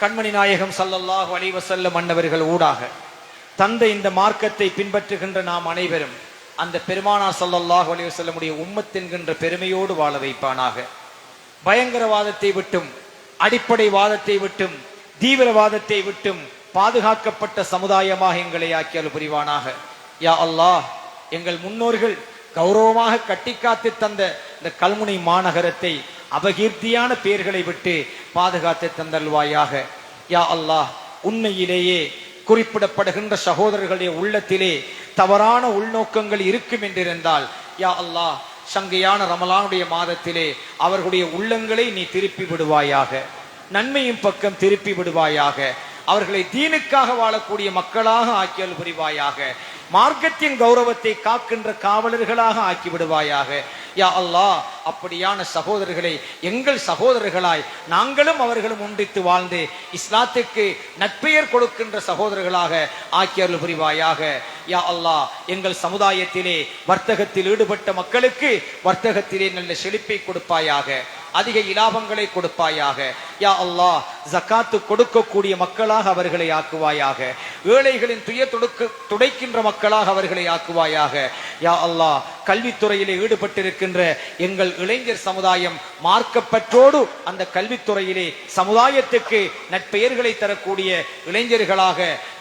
கண்மணி நாயகம் ஸல்லல்லாஹு அலைஹி வஸல்லம் அன்னவர்கள் ஊடாக தந்த இந்த மார்க்கத்தை பின்பற்றுகின்ற நாம் அனைவரும் அந்த பெருமானார் ஸல்லல்லாஹு அலைஹி வஸல்லமுடைய உம்மத் என்கின்ற பெருமையோடு வாழ வைப்பானாக. பயங்கரவாதத்தை விட்டும், அடிப்படைவாதத்தை விட்டும், தீவிரவாதத்தை விட்டும் பாதுகாக்கப்பட்ட சமுதாயமாக எங்களை ஆக்கியல் புரிவானாக. யா அல்லாஹ், எங்கள் முன்னோர்கள் கௌரவமாக கட்டிக்காத்து தந்த இந்த கல்முனை மாநகரத்தை அபகீர்த்தியான பெயர்களை விட்டு பாதுகாத்து தந்தல்வாயாக. யா அல்லாஹ், உண்மையிலேயே குறிப்பிடப்படுகின்ற சகோதரர்களுடைய உள்ளத்திலே தவறான உள்நோக்கங்கள் இருக்கும் என்றிருந்தால், யா அல்லாஹ், சங்கையான ரமலானுடைய மாதத்திலே அவர்களுடைய உள்ளங்களை நீ திருப்பி விடுவாயாக, நன்மையின் பக்கம் திருப்பி விடுவாயாக, அவர்களை தீனுக்காக வாழக்கூடிய மக்களாக ஆக்கியல் புரிவாயாக, மார்க்கத்தின் கௌரவத்தை காக்கின்ற காவலர்களாக ஆக்கி விடுவாயாக. யா அல்லாஹ், அப்படியான சகோதரர்களை எங்கள் சகோதரர்களாய் நாங்களும் அவர்களும் ஒன்றித்து வாழ்ந்து இஸ்லாத்துக்கு நட்பெயர் கொடுக்கின்ற சகோதரர்களாக ஆக்கியல் புரிவாயாக. யா அல்லாஹ், எங்கள் சமுதாயத்திலே வர்த்தகத்தில் ஈடுபட்ட மக்களுக்கு வர்த்தகத்திலே நல்ல செழிப்பை கொடுப்பாயாக, அதிக இலாபங்களை கொடுப்பாயாக. யா அல்லாஹ், ஜகாத்து கொடுக்கக்கூடிய மக்களாக அவர்களை ஆக்குவாயாக, ஏழைகளின் துடைக்கின்ற மக்களாக அவர்களை ஆக்குவாயாக. யா அல்லாஹ், கல்வித்துறையிலே ஈடுபட்டிருக்கின்ற எங்கள் இளைஞர் சமுதாயம் மார்க்கப்பற்றோடு அந்த கல்வித்துறையிலே சமுதாயத்துக்கு நட்பெயர்களை தரக்கூடிய இளைஞர்களாக,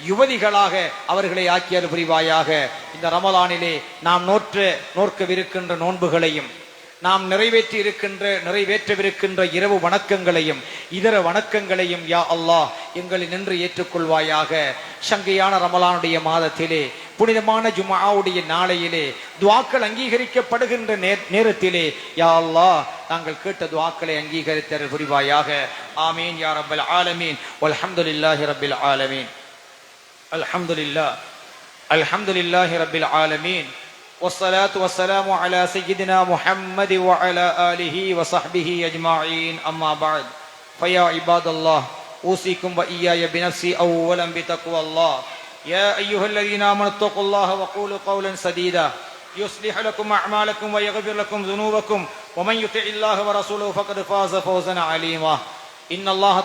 யுவதிகளாக அவர்களை ஆக்கியல் புரிவாயாக. இந்த ரமலானிலே நாம் நோக்கவிருக்கின்ற நோன்புகளையும், நாம் நிறைவேற்றவிருக்கின்ற இரவு வணக்கங்களையும் இதர வணக்கங்களையும் யா அல்லாஹ் எங்களை நின்று ஏற்றுக்கொள்வாயாக. சங்கையான ரமலானுடைய மாதத்திலே, புனிதமான ஜும்ஆவுடைய நாளையிலே, துஆக்கள் அங்கீகரிக்கப்படுகின்ற நேரத்திலே யா அல்லாஹ் நாங்கள் கேட்ட துஆக்களை அங்கீகரித்தல் புரிவாயாக. ஆமீன் யா ரப்பல் ஆலமீன். வல்ஹம்துலில்லாஹி ரப்பில் ஆலமீன். அல்ஹம்துலில்லாஹி ரப்பில் ஆலமீன். والصلاة والسلام على سيدنا محمد وعلى آله وصحبه أجمعين. أما بعد، فيا عباد الله، أوصيكم وإياي بنفسي أولا بتقوى الله. يا أيها الذين آمنوا اتقوا الله وقولوا قولا سديدا يصلح لكم أعمالكم ويغفر لكم ذنوبكم ومن يطع الله ورسوله فقد فاز فوزا عظيما. إن الله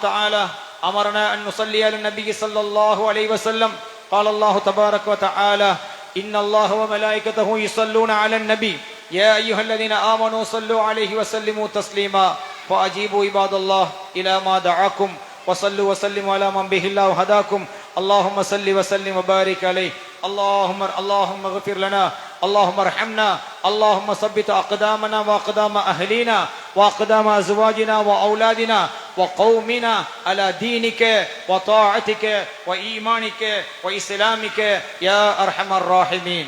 تعالى أمرنا أن نصلي على النبي صلى الله عليه وسلم. قال الله تبارك وتعالى: إن الله وملائكته يصلون على النبي يا أيها الذين آمنوا صلوا عليه وسلموا تسليما. فأجيبوا عباد الله إلى ما دعاكم وصلوا وسلموا على من به الله هداكم. اللهم صل وسلم وبارك عليه. اللهم اغفر لنا، اللهم ارحمنا، اللهم ثبت أقدامنا وأقدام أهلنا وأقدام أزواجنا وأولادنا وقومنا على دينك وطاعتك وإيمانك وإسلامك يا أرحم الراحمين.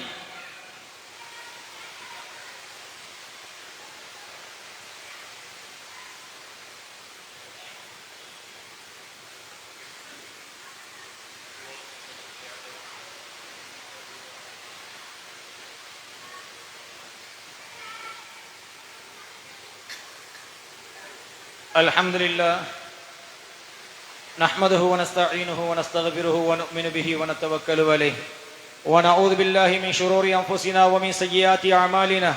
الحمد لله نحمده ونستعينه ونستغفره ونؤمن به ونتوكل عليه ونعوذ بالله من شرور أنفسنا ومن سيئات أعمالنا.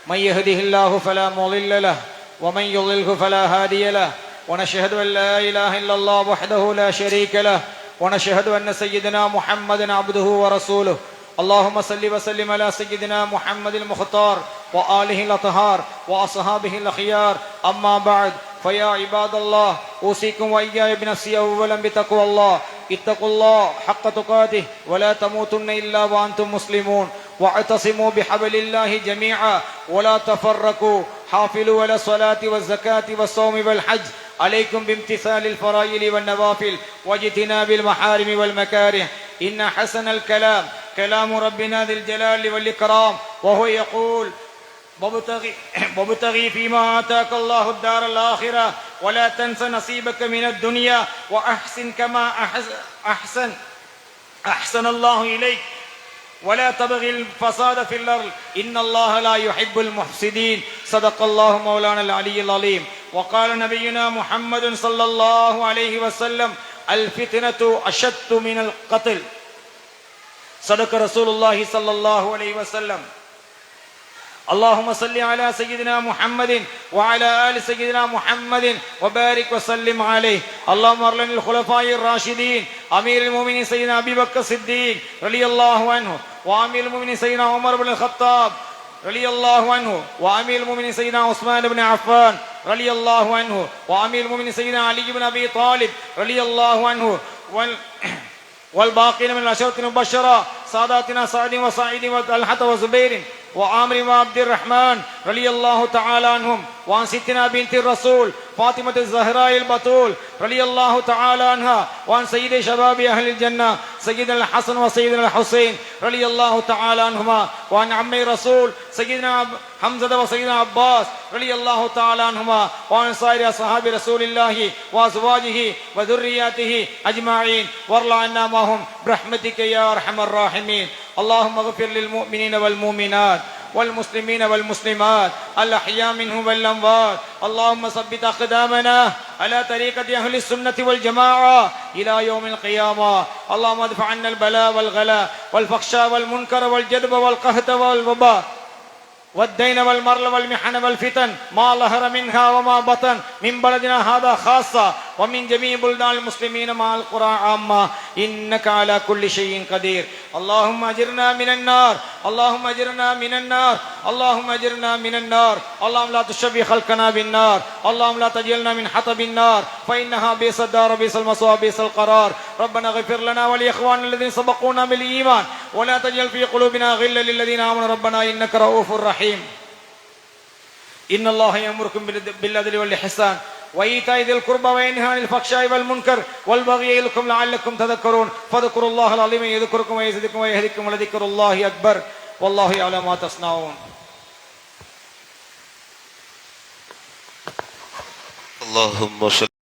من يهده الله فلا مضل له ومن يضلله فلا هادي له. ونشهد أن لا إله إلا الله وحده لا شريك له. ونشهد أن سيدنا محمدا عبده ورسوله. اللهم صل وسلم على سيدنا محمد المختار وآله الأطهار وأصحابه الأخيار أما بعد فيا عباد الله أوصيكم وإياي بنفسي أولا بتقوى الله اتقوا الله حق تقاته ولا تموتن إلا وأنتم مسلمون واعتصموا بحبل الله جميعا ولا تفرقوا حافظوا على الصلاة والزكاة والصوم والحج عليكم بامتثال الفرائض والنوافل واجتناب المحارم والمكاره إن حسن الكلام كلام ربنا ذي الجلال والإكرام وهو يقول وابتغي فيما آتاك الله الدار الآخرة ولا تنس نصيبك من الدنيا وأحسن كما أحسن الله إليك ولا تبغي الفساد في الأرض إن الله لا يحب المفسدين صدق الله مولانا العلي العظيم وقال نبينا محمد صلى الله عليه وسلم الفتنة أشد من القتل صدق رسول الله صلى الله عليه وسلم اللهم صل على سيدنا محمد وعلى آل سيدنا محمد وبارك وسلم عليه اللهم ارض للخلفاء الراشدين أمير المؤمنين سيدنا أبي بكر الصديق رضي الله عنه وأمير المؤمنين سيدنا عمر بن الخطاب رضي الله عنه وأمير المؤمنين سيدنا عثمان بن عفان رضي الله عنه وأمير المؤمنين سيدنا علي بن أبي طالب رضي الله عنه والباقين من العشرة المبشرة ساداتنا سعد وسعيد وطلحة وزبير وعامر وعبد الرحمن رضي الله تعالى عنهم وعن ستنا بنت الرسول فاطمة الزهراء البتول رضي الله تعالى عنها وعن سيد شباب أهل الجنة سيدنا الحسن وسيدنا الحسين رضي الله تعالى عنهما وعن عمي رسول سيدنا حمزة وسيدنا عباس رضي الله تعالى عنهما وعن سائر أصحاب رسول الله وأزواجه وذرياته أجمعين وارض عنا معهم برحمتك يا أرحم الراحمين اللهم اغفر للمؤمنين والمؤمنات والمسلمين والمسلمات الأحياء منهم والأموات اللهم ثبت أقدامنا على طريقة أهل السنة والجماعة إلى يوم القيامة اللهم ادفع عنا البلاء والغلاء والفحشاء والمنكر والجدب والقهط والوباء والدين والمرل والمحن والفتن ما ظهر منها وما بطن من بلدنا هذا خاصة ومن جميع بلدان المسلمين مع القرى عامة إنك على كل شيء قدير اللهم أجرنا من النار اللهم أجرنا من النار اللهم أجرنا من النار اللهم لا تشبه خلقنا بالنار اللهم لا تجعلنا من حطب النار فإنها بئس الدار بئس المثوى بئس القرار ربنا اغفر لنا ولإخواننا الذين سبقونا بالإيمان ولا تجعل في قلوبنا غلا للذين آمنوا ربنا إنك رؤوف رحيم إن الله يأمركم بالعدل والإحسان وإيتاء ذي القربى وينهى عن الفحشاء والمنكر والبغي يعظكم لعلكم تذكرون فاذكروا الله العظيم يذكركم ويزدكم ويهديكم ولذكر الله أكبر والله يعلم ما تصنعون اللهم صل